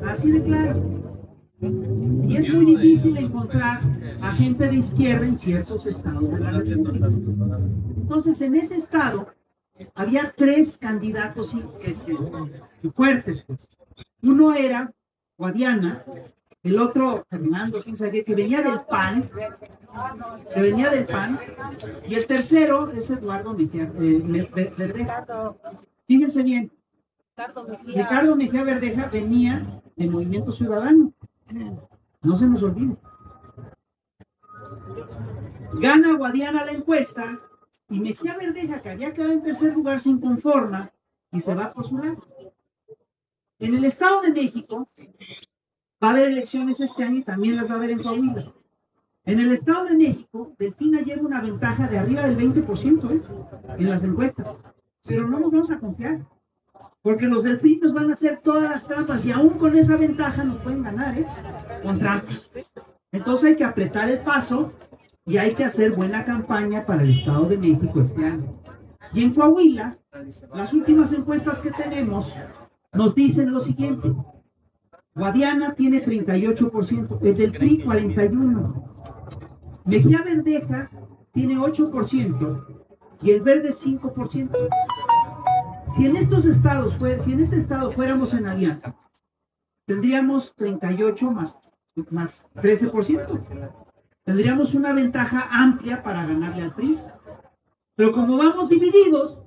A: Así de claro. Y es muy difícil encontrar a gente de izquierda en ciertos estados de la República. Entonces, en ese estado había tres candidatos fuertes, pues. Uno era Guadiana, el otro Fernando, que venía del PAN, y el tercero es Eduardo Verdeja. Fíjense bien, Ricardo Mejía Verdeja venía del Movimiento Ciudadano, no se nos olvide. Gana Guadiana la encuesta y Mejía Verdeja, que había quedado en tercer lugar, se inconforma y se va por su lado. En el Estado de México va a haber elecciones este año y también las va a haber en Coahuila. En el Estado de México, Delfina lleva una ventaja de arriba del 20% en las encuestas, pero no nos vamos a confiar, porque los delfinos van a hacer todas las trampas y aún con esa ventaja nos pueden ganar, con trampas. Entonces hay que apretar el paso y hay que hacer buena campaña para el Estado de México este año. Y en Coahuila, las últimas encuestas que tenemos nos dicen lo siguiente: Guadiana tiene 38%, el del PRI 41%, Mejía Verdeja tiene 8% y el Verde 5%. Si en estos estados si en este estado fuéramos en alianza, tendríamos 38 más 13%. Tendríamos una ventaja amplia para ganarle al PRI. Pero como vamos divididos,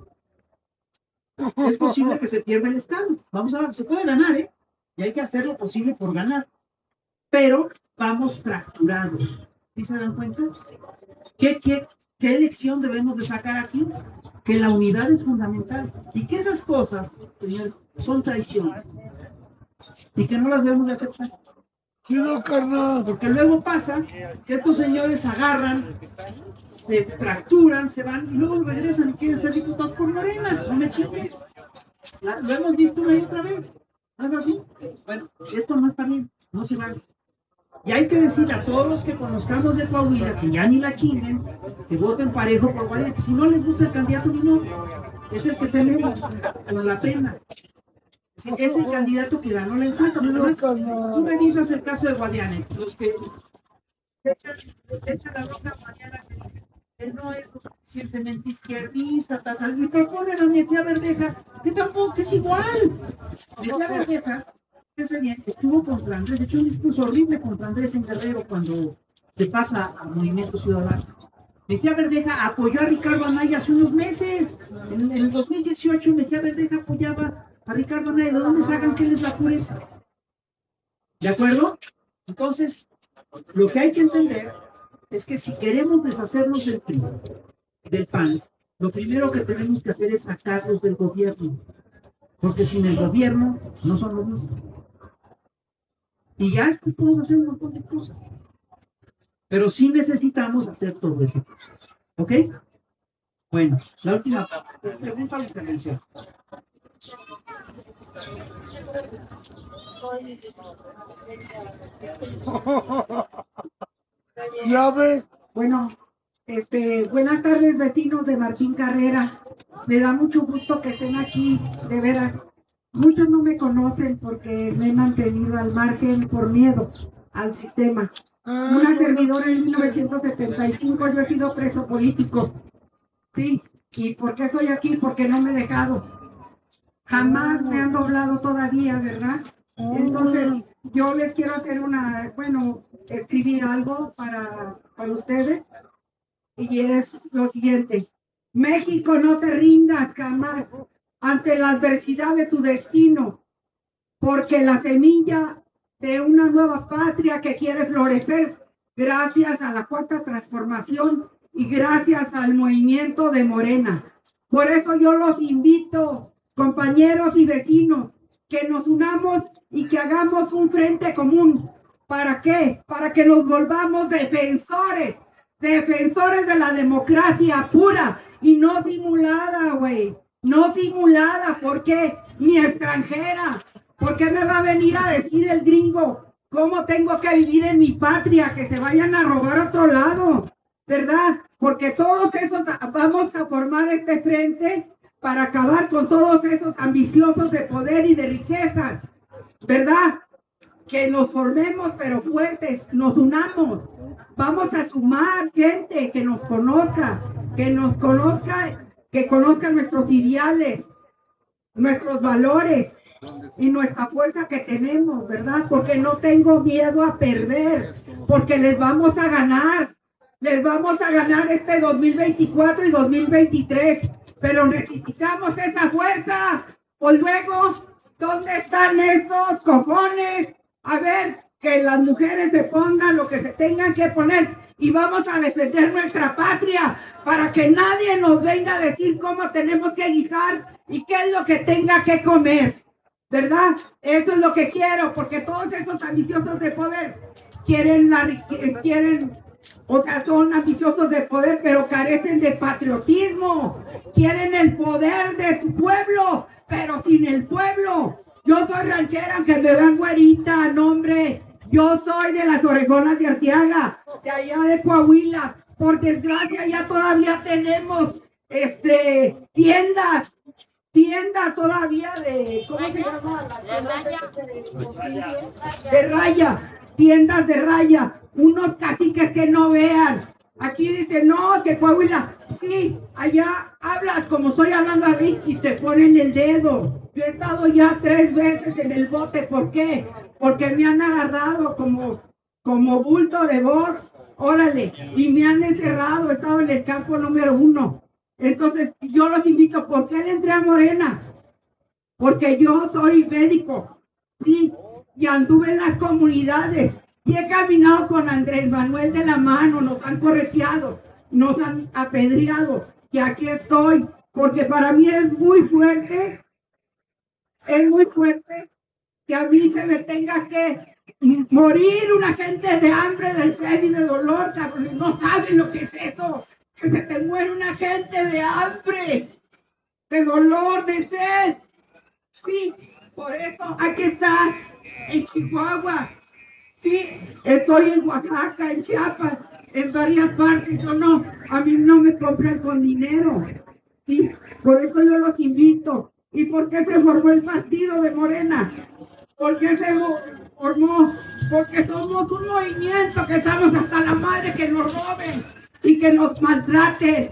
A: es posible que se pierda el estado. Vamos a ver, se puede ganar, y hay que hacer lo posible por ganar. Pero vamos fracturados. ¿Sí se dan cuenta? ¿Qué lección debemos de sacar aquí? Que la unidad es fundamental. Y que esas cosas, señores, son traiciones. Y que no las debemos de aceptar. Porque luego pasa que estos señores agarran, se fracturan, se van y luego regresan y quieren ser diputados por Morena. No me chingues. Lo hemos visto una y otra vez. ¿No es así? Bueno, esto no está bien. No se vale. Y hay que decirle a todos los que conozcamos de Coahuila que ya ni la chinguen, que voten parejo por Guadiana, que si no les gusta el candidato ni no, es el que tenemos, con la pena. Es el candidato que ganó la encuesta. Además, tú revisas el caso de Guadiana, los que echan la roca a Guadiana, que dicen, él no es lo suficientemente izquierdista, y proponen a Mejía Verdeja, que tampoco es igual. Mejía Verdeja, estuvo contra Andrés, de hecho un discurso horrible contra Andrés en Guerrero cuando se pasa a Movimiento Ciudadano. Mejía Verdeja apoyó a Ricardo Anaya hace unos meses. En el 2018 Mejía Verdeja apoyaba a Ricardo Anaya. ¿De dónde sacan que él es la pureza? ¿De acuerdo? Entonces, lo que hay que entender es que si queremos deshacernos del PRI, del PAN, lo primero que tenemos que hacer es sacarlos del gobierno. Porque sin el gobierno no son lo mismo. Y ya después podemos hacer un montón de cosas. Pero sí necesitamos hacer todo ese proceso. ¿Ok? Bueno, la última pregunta o intervención.
F: Ya ves.
G: Bueno, buenas tardes, vecinos de Martín Carrera. Me da mucho gusto que estén aquí, de veras. Muchos no me conocen porque me he mantenido al margen por miedo al sistema. Una servidora en 1975, yo he sido preso político. Sí, ¿y por qué estoy aquí? Porque no me he dejado. Jamás me han doblado todavía, ¿verdad? Entonces, yo les quiero hacer escribir algo para ustedes. Y es lo siguiente: México, no te rindas jamás ante la adversidad de tu destino, porque la semilla de una nueva patria que quiere florecer gracias a la cuarta transformación y gracias al movimiento de Morena. Por eso yo los invito, compañeros y vecinos, que nos unamos y que hagamos un frente común. ¿Para qué? Para que nos volvamos defensores de la democracia pura y no simulada, güey. No simulada, ¿por qué? Ni extranjera. ¿Por qué me va a venir a decir el gringo cómo tengo que vivir en mi patria? Que se vayan a robar a otro lado, ¿verdad? Porque todos esos vamos a formar este frente para acabar con todos esos ambiciosos de poder y de riquezas, ¿verdad? que nos formemos pero fuertes, nos unamos, vamos a sumar gente que nos conozca, que conozca nuestros ideales, nuestros valores y nuestra fuerza que tenemos, ¿verdad? Porque no tengo miedo a perder, porque les vamos a ganar este 2024 y 2023, pero necesitamos esa fuerza. Pues luego, ¿dónde están esos cojones? A ver, que las mujeres se pongan lo que se tengan que poner y vamos a defender nuestra patria para que nadie nos venga a decir cómo tenemos que guisar y qué es lo que tenga que comer, ¿verdad? Eso es lo que quiero, porque todos esos ambiciosos de poder quieren, o sea, son ambiciosos de poder, pero carecen de patriotismo, quieren el poder de tu pueblo, pero sin el pueblo. Yo soy ranchera, aunque me vean güerita, no hombre. Yo soy de las Orejonas de Arteaga, de allá de Coahuila. Por desgracia ya todavía tenemos tiendas todavía de, ¿cómo se llama? De raya, tiendas de raya, unos caciques que no vean. Aquí dicen, no, que Coahuila, sí, allá hablas como estoy hablando a mí y te ponen el dedo. Yo he estado ya 3 veces en el bote, ¿por qué? Porque me han agarrado como bulto de box, órale, y me han encerrado, he estado en el campo número 1. Entonces, yo los invito, ¿por qué le entré a Morena? Porque yo soy médico, sí, y anduve en las comunidades, y he caminado con Andrés Manuel de la mano, nos han correteado, nos han apedreado, y aquí estoy, porque para mí es muy fuerte que a mí se me tenga que morir una gente de hambre, de sed y de dolor, cabrón. No saben lo que es eso, que se te muere una gente de hambre, de dolor, de sed. Sí, por eso aquí está en Chihuahua. Sí, estoy en Oaxaca, en Chiapas, en varias partes. A mí no me compran con dinero. Sí, por eso yo los invito. ¿Y por qué se formó el partido de Morena? ¿Por qué se formó? Porque somos un movimiento que estamos hasta la madre que nos roben y que nos maltraten.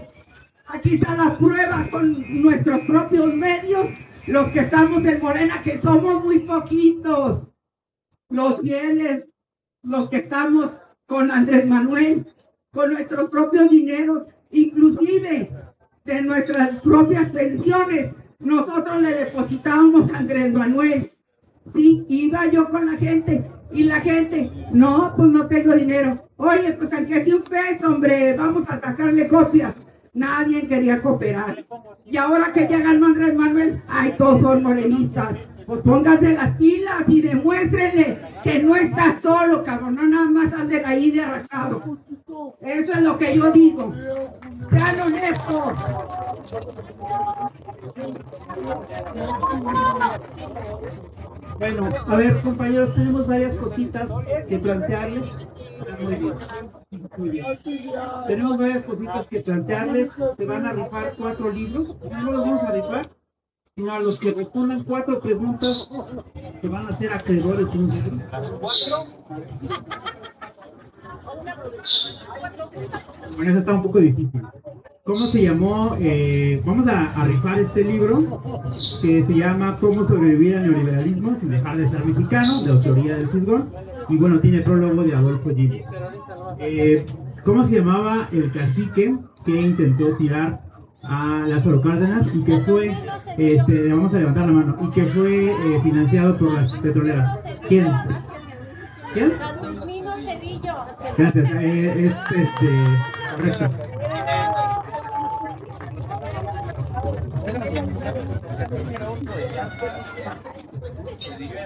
G: Aquí está la prueba con nuestros propios medios, los que estamos en Morena, que somos muy poquitos, los fieles, los que estamos con Andrés Manuel, con nuestros propios dineros, inclusive de nuestras propias pensiones. Nosotros le depositábamos a Andrés Manuel. Sí, iba yo con la gente y la gente, no, pues no tengo dinero. Oye, pues aunque sea un peso, hombre, vamos a sacarle copias. Nadie quería cooperar. Y ahora que ya ganó Andrés Manuel, ay, todos son morenistas. Pues pónganse las pilas y demuéstrenle que no está solo, cabrón, no nada más anden ahí de arrastrado. Eso es lo que yo digo. Sean honestos.
A: Bueno, a ver, compañeros, tenemos varias cositas que plantearles. Muy bien, muy bien. Tenemos varias cositas que plantearles. Se van a rifar 4 libros. No los vamos a rifar, sino a los que respondan 4 preguntas que van a ser acreedores en un libro. Bueno, eso está un poco difícil. ¿Cómo se llamó? Vamos a rifar este libro que se llama ¿Cómo sobrevivir al neoliberalismo sin dejar de ser mexicano? De autoría del Cisgón. Y bueno, tiene prólogo de Adolfo Gili. ¿Cómo se llamaba el cacique que intentó tirar a Lázaro Cárdenas y que fue, vamos a levantar la mano, y que fue financiado por las petroleras? ¿Quién? ¿Quién? Gracias, correcto.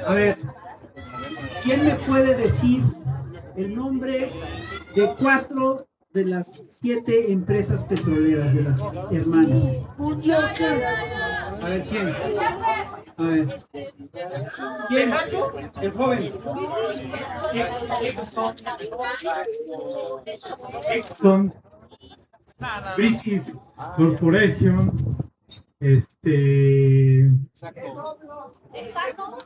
A: A ver, ¿quién me puede decir el nombre de 4 de las 7 empresas petroleras de las hermanas? A ver, ¿quién? A ver. ¿Quién? El joven.
C: Exxon, British Corporation,
E: Exacto.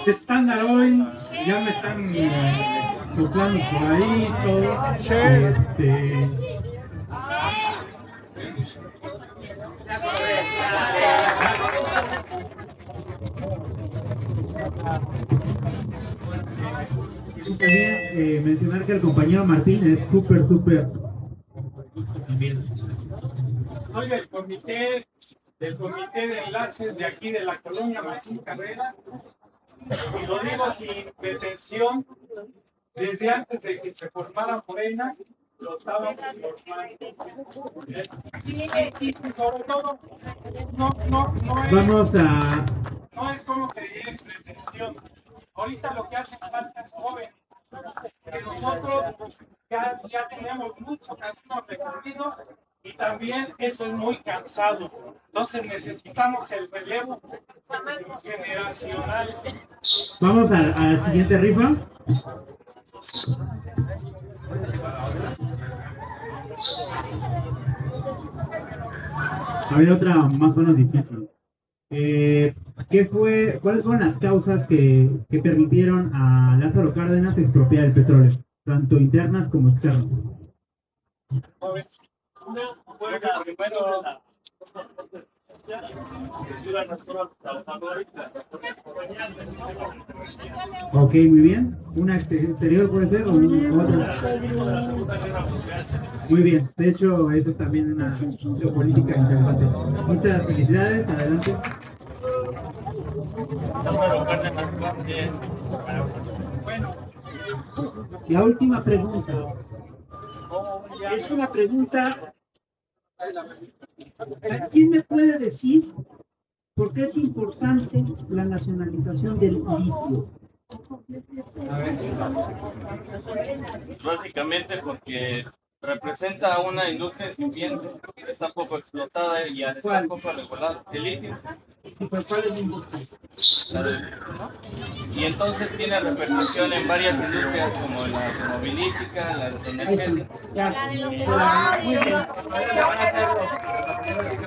F: Standard Oil, ya me están soplando por ahí todo.
C: Y también mencionar que el compañero Martín es súper
F: Soy del comité de enlaces de aquí de la colonia Martín Carrera, y lo digo sin pretensión, desde antes de que se formara Morena, lo estábamos formando. Y sobre todo, no es como que llegue pretensión. Ahorita lo que hace falta es joven. Que nosotros ya tenemos mucho camino recorrido y también eso es muy cansado. Entonces necesitamos el relevo generacional.
C: Vamos a la siguiente rifa. A ver, otra más o menos difícil. ¿Cuáles fueron las causas que permitieron a Lázaro Cárdenas expropiar el petróleo, tanto internas como externas? Ok, muy bien. ¿Una exterior puede ser o otra? Muy bien. De hecho, eso es también una geopolítica interesante. Muchas felicidades. Adelante.
A: Bueno, la última pregunta. Es una pregunta. ¿Quién me puede decir por qué es importante la nacionalización del litio?
H: Básicamente porque representa una industria incipiente, está poco explotada y está poco regulada. El litio.
A: ¿Cuál es la industria?
H: Y entonces tiene repercusión en varias industrias como la automovilística, la energética.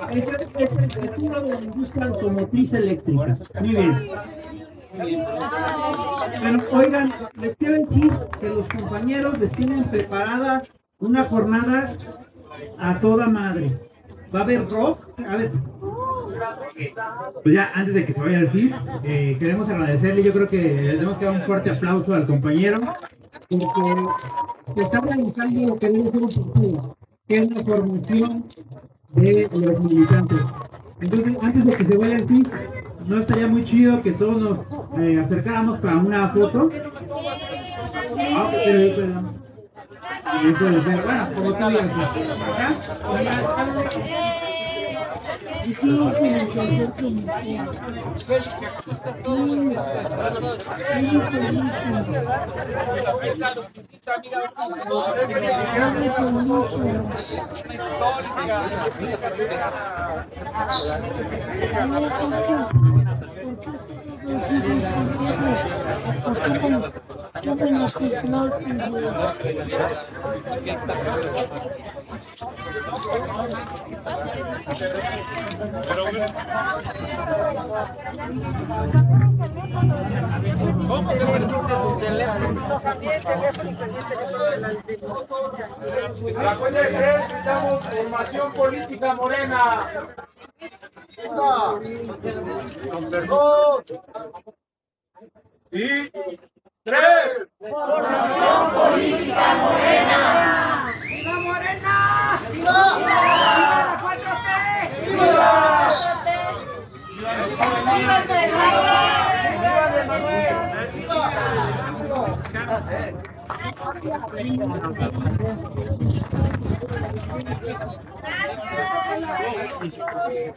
A: Es el futuro de la industria automotriz eléctrica. Muy bien. Bueno, oigan, les quiero decir que los compañeros les tienen preparada una jornada a toda madre. Va a haber rock. A ver.
C: Pues ya, antes de que se vaya el FIS, queremos agradecerle. Yo creo que le tenemos que dar un fuerte aplauso al compañero, porque se está realizando lo que debe ser un futuro, que es la formación de los militantes. Entonces, antes de que se vaya el FIS, ¿no estaría muy chido que todos nos acercáramos para una foto? Bueno, como tú digas,
F: ¿Cómo te perdiste tu teléfono? La cuenta de tres, necesitamos formación política morena. Dos y tres.
I: Formación política morena. ¡Viva Morena! ¡Viva! ¡Viva la 4T! ¡Viva!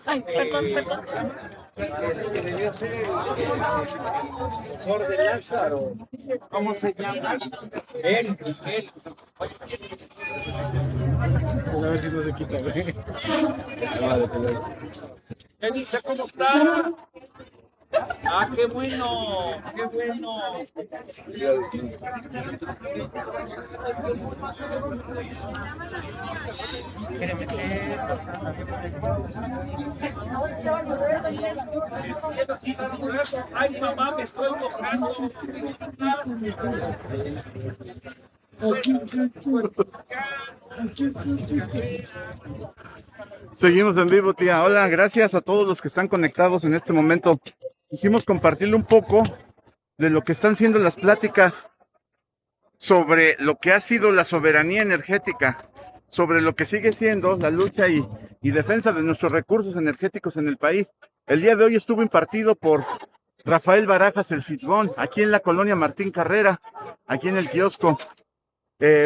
F: Ay, perdón. Debió ser el profesor de Lázaro. ¿Cómo se llama? Él.
B: A ver si no se quita.
F: ¿Qué dice? ¿Cómo está?
H: Ah, qué bueno, qué bueno.
F: Ay, mamá, me estoy mojando.
J: Seguimos en vivo, tía. Hola, gracias a todos los que están conectados en este momento. Quisimos compartirle un poco de lo que están siendo las pláticas sobre lo que ha sido la soberanía energética, sobre lo que sigue siendo la lucha y defensa de nuestros recursos energéticos en el país. El día de hoy estuvo impartido por Rafael Barajas, el Fisgón, aquí en la colonia Martín Carrera, aquí en el kiosco.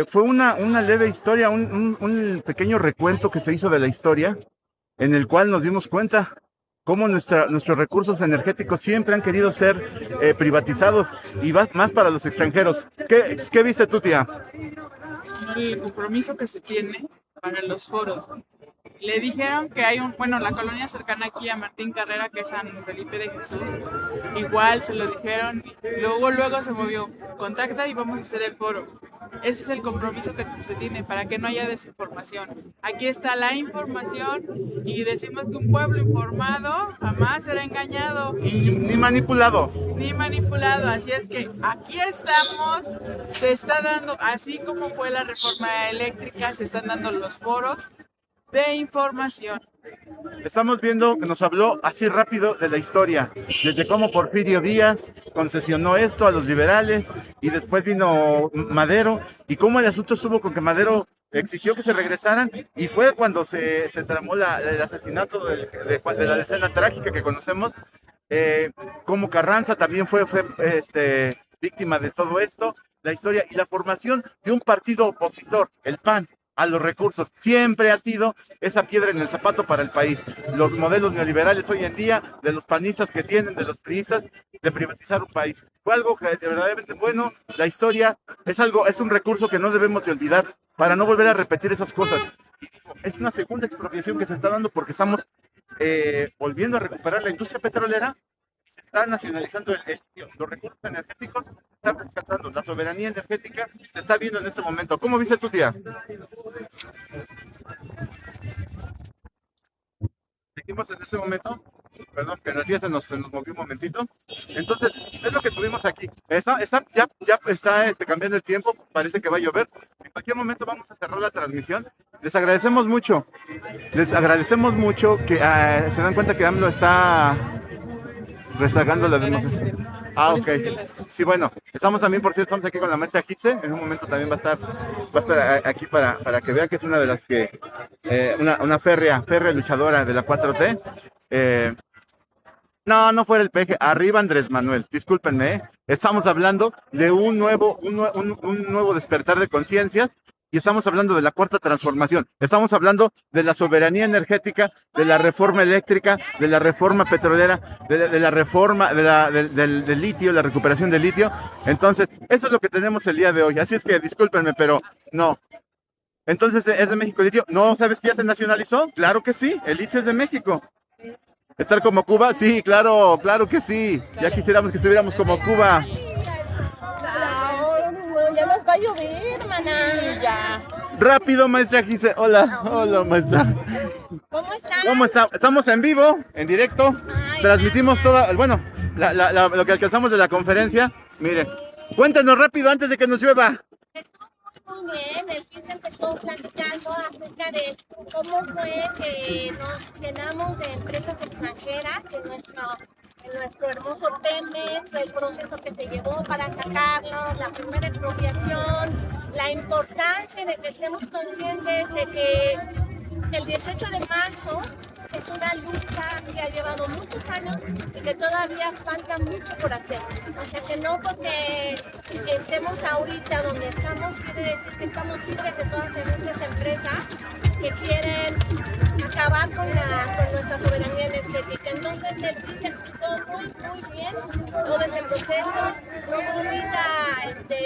J: Fue una leve historia, un pequeño recuento que se hizo de la historia, en el cual nos dimos cuenta cómo nuestros recursos energéticos siempre han querido ser privatizados y más para los extranjeros. ¿Qué viste tú, tía?
K: El compromiso que se tiene para los foros. Le dijeron que hay la colonia cercana aquí a Martín Carrera, que es San Felipe de Jesús, igual se lo dijeron, luego se movió, contacta y vamos a hacer el foro. Ese es el compromiso que se tiene para que no haya desinformación. Aquí está la información y decimos que un pueblo informado jamás será engañado.
J: Ni manipulado.
K: Ni manipulado, así es que aquí estamos, se está dando, así como fue la reforma eléctrica, se están dando los foros de información.
J: Estamos viendo que nos habló así rápido de la historia, desde cómo Porfirio Díaz concesionó esto a los liberales y después vino Madero y cómo el asunto estuvo con que Madero exigió que se regresaran y fue cuando se tramó el asesinato de la decena trágica que conocemos, como Carranza también fue víctima de todo esto, la historia y la formación de un partido opositor, el PAN, a los recursos. Siempre ha sido esa piedra en el zapato para el país. Los modelos neoliberales hoy en día, de los panistas que tienen, de los priistas, de privatizar un país. Fue algo que verdaderamente bueno. La historia es un recurso que no debemos de olvidar para no volver a repetir esas cosas. Y digo, es una segunda expropiación que se está dando porque estamos volviendo a recuperar la industria petrolera. Se está nacionalizando los recursos energéticos, se está rescatando la soberanía energética, se está viendo en este momento. ¿Cómo viste tu tía? Seguimos en este momento, perdón, que la tía se nos movió un momentito. Entonces, es lo que tuvimos aquí. Ya está cambiando el tiempo, parece que va a llover. En cualquier momento vamos a cerrar la transmisión. Les agradecemos mucho que se dan cuenta que AMLO está rezagando la democracia. Ah, ok. Sí, bueno, estamos aquí con la maestra Gitze. En un momento también va a estar aquí para que vean que es una de las que, una férrea luchadora de la 4T. No fuera el peje, arriba Andrés Manuel, discúlpenme, estamos hablando de un nuevo despertar de conciencias. Y estamos hablando de la cuarta transformación, estamos hablando de la soberanía energética, de la reforma eléctrica, de la reforma petrolera, de la reforma del litio, la recuperación del litio. Entonces, eso es lo que tenemos el día de hoy. Así es que discúlpenme, pero no. Entonces, ¿es de México el litio? No, ¿sabes que ya se nacionalizó? Claro que sí, el litio es de México. ¿Estar como Cuba? Sí, claro que sí. Ya quisiéramos que estuviéramos como Cuba.
E: Ya nos va a llover, hermana. Ya.
J: Rápido, maestra Gise. Hola, maestra.
E: ¿Cómo está?
J: Estamos en vivo, en directo. Transmitimos toda, lo que alcanzamos de la conferencia. Mire, cuéntanos rápido antes de que nos llueva.
E: Muy bien, el FIS empezó platicando acerca de cómo fue que nos llenamos de empresas extranjeras en nuestro hermoso Pemex, el proceso que se llevó para sacarnos, la primera expropiación, la importancia de que estemos conscientes de que el 18 de marzo es una lucha que ha llevado muchos años y que todavía falta mucho por hacer. O sea que no porque estemos ahorita donde estamos quiere decir que estamos libres de todas esas empresas que quieren acabar con nuestra soberanía energética. Entonces el PRI explicó muy bien todo ese proceso, nos invita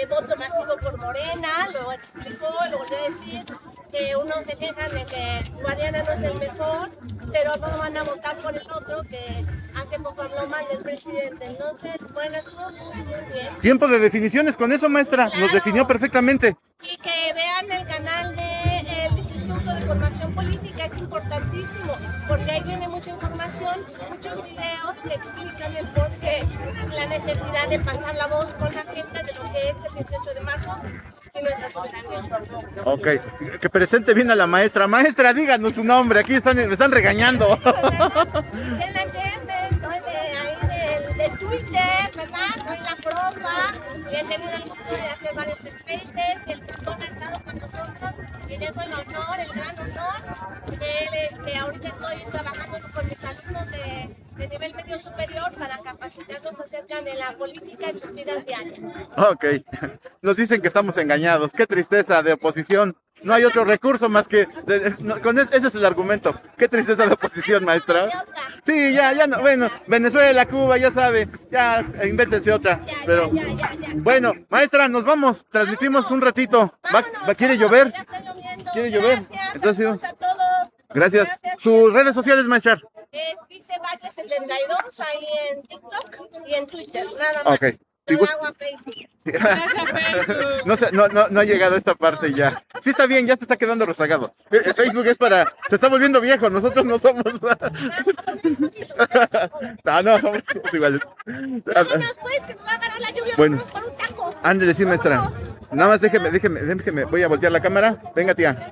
E: voto masivo por Morena, lo explicó, lo volvió a decir, que unos se quejan de que Guadiana no es el mejor, pero no van a votar por el otro que hace poco habló mal del presidente. Entonces, bueno, estuvo muy bien.
J: Tiempo de definiciones con eso, maestra. Nos
E: Claro.
J: definió perfectamente.
E: Y que vean el canal del Instituto de Formación Política, es importantísimo, porque ahí viene mucha información, muchos videos que explican el porqué, la necesidad de pasar la voz con la gente de lo que es el 18 de marzo y nuestra soberanía.
J: Ok, que presente bien a la maestra. Maestra, díganos su nombre. Aquí me están regañando.
E: Gisela Yepes, soy de Twitter, ¿verdad? Soy la profa, y he tenido el gusto de hacer varios spaces, y el Plutón ha estado con nosotros, y tengo el honor, el gran honor, ahorita estoy trabajando con mis alumnos de nivel medio superior para capacitarlos acerca de la política en sus vidas diarias.
J: Ok, nos dicen que estamos engañados. Qué tristeza de oposición. No hay otro recurso más que... ese es el argumento. Qué tristeza de oposición, maestra. Sí, ya no. Bueno, Venezuela, Cuba, ya sabe. Ya, invéntense otra. Pero bueno, maestra, nos vamos. Transmitimos un ratito. ¿Quiere llover? ¿Quiere llover? Entonces,
E: a todos.
J: Gracias. ¿Sus redes sociales, maestra?
E: Es Vicevalle72 ahí en TikTok y en Twitter, nada más.
J: Ok. Si
E: No hago a Facebook.
J: Sí. No ha llegado a esta parte ya. Sí, está bien, ya se está quedando rezagado. Facebook es para... Se está volviendo viejo, nosotros no somos... No, somos iguales.
E: Vámonos pues, que nos va a agarrar la lluvia,
J: Bueno.
E: vámonos por un taco.
J: Ándale, sí, maestra. Nada más déjeme, voy a voltear la cámara. Venga, tía.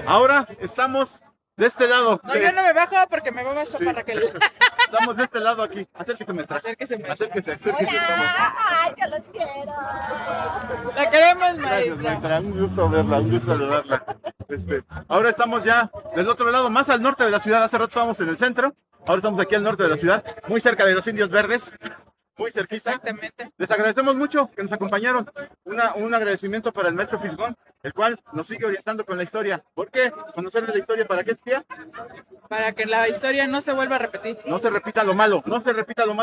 J: Ahora estamos de este lado.
K: No, yo no me bajo porque me va a estar para que
J: Estamos de este lado aquí. Acérquese, maestra. Acérquese.
E: Ay, que los quiero.
K: La queremos,
J: Gracias,
K: maestra.
J: maestra. Un gusto verla, un gusto saludarla. Ahora estamos ya del otro lado, más al norte de la ciudad. Hace rato estábamos en el centro. Ahora estamos aquí al norte de la ciudad, muy cerca de los Indios Verdes. Muy cerquita.
K: Exactamente.
J: Les agradecemos mucho que nos acompañaron. Un agradecimiento para el maestro Fisgón, el cual nos sigue orientando con la historia. ¿Por qué? Conocer la historia, ¿para qué, tía?
K: Para que la historia no se vuelva a repetir.
J: No se repita lo malo,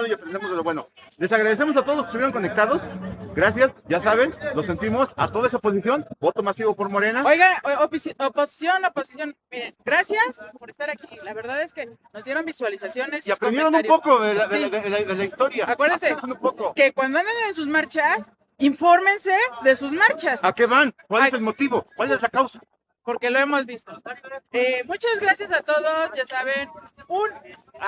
J: y aprendemos de lo bueno. Les agradecemos a todos los que estuvieron conectados. Gracias, ya saben, lo sentimos. A toda esa oposición, voto masivo por Morena.
K: Oiga, oposición, miren, gracias por estar aquí. La verdad es que nos dieron visualizaciones.
J: Y aprendieron un poco de la historia.
K: Acuérdense
J: un poco.
K: que cuando anden en sus marchas, infórmense de sus marchas.
J: ¿A qué van? ¿Cuál es el motivo? ¿Cuál es la causa?
K: Porque lo hemos visto. Muchas gracias a todos, ya saben, un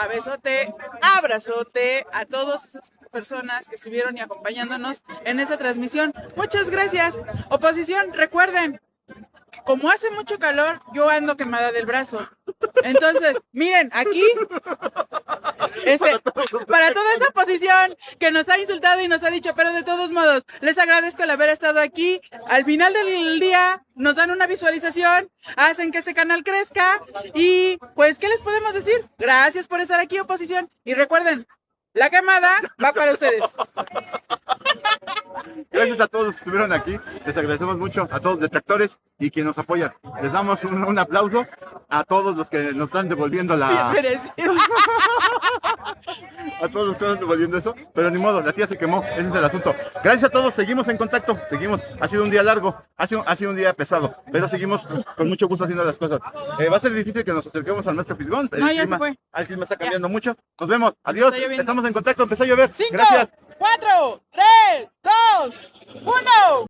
K: besote, abrazote a todas esas personas que estuvieron y acompañándonos en esta transmisión. Muchas gracias. Oposición, recuerden, como hace mucho calor, yo ando quemada del brazo. Entonces, miren, aquí, para toda esta oposición que nos ha insultado y nos ha dicho, pero de todos modos, les agradezco el haber estado aquí. Al final del día, nos dan una visualización, hacen que este canal crezca y, pues, ¿qué les podemos decir? Gracias por estar aquí, oposición. Y recuerden, la quemada va para ustedes.
J: Gracias a todos los que estuvieron aquí. Les agradecemos mucho a todos los detractores y quienes nos apoyan. Les damos un aplauso a todos los que nos están devolviendo la... A todos los que están devolviendo eso. Pero ni modo, la tía se quemó. Ese es el asunto. Gracias a todos. Seguimos en contacto. Seguimos. Ha sido un día largo. Ha sido un día pesado. Pero seguimos con mucho gusto haciendo las cosas. Va a ser difícil que nos acerquemos al maestro Fisgón. El clima está cambiando mucho. Nos vemos. Adiós. Estamos en contacto. Empezó a llover.
K: ¡5,
J: Gracias.
K: 4, 3, 2, 1.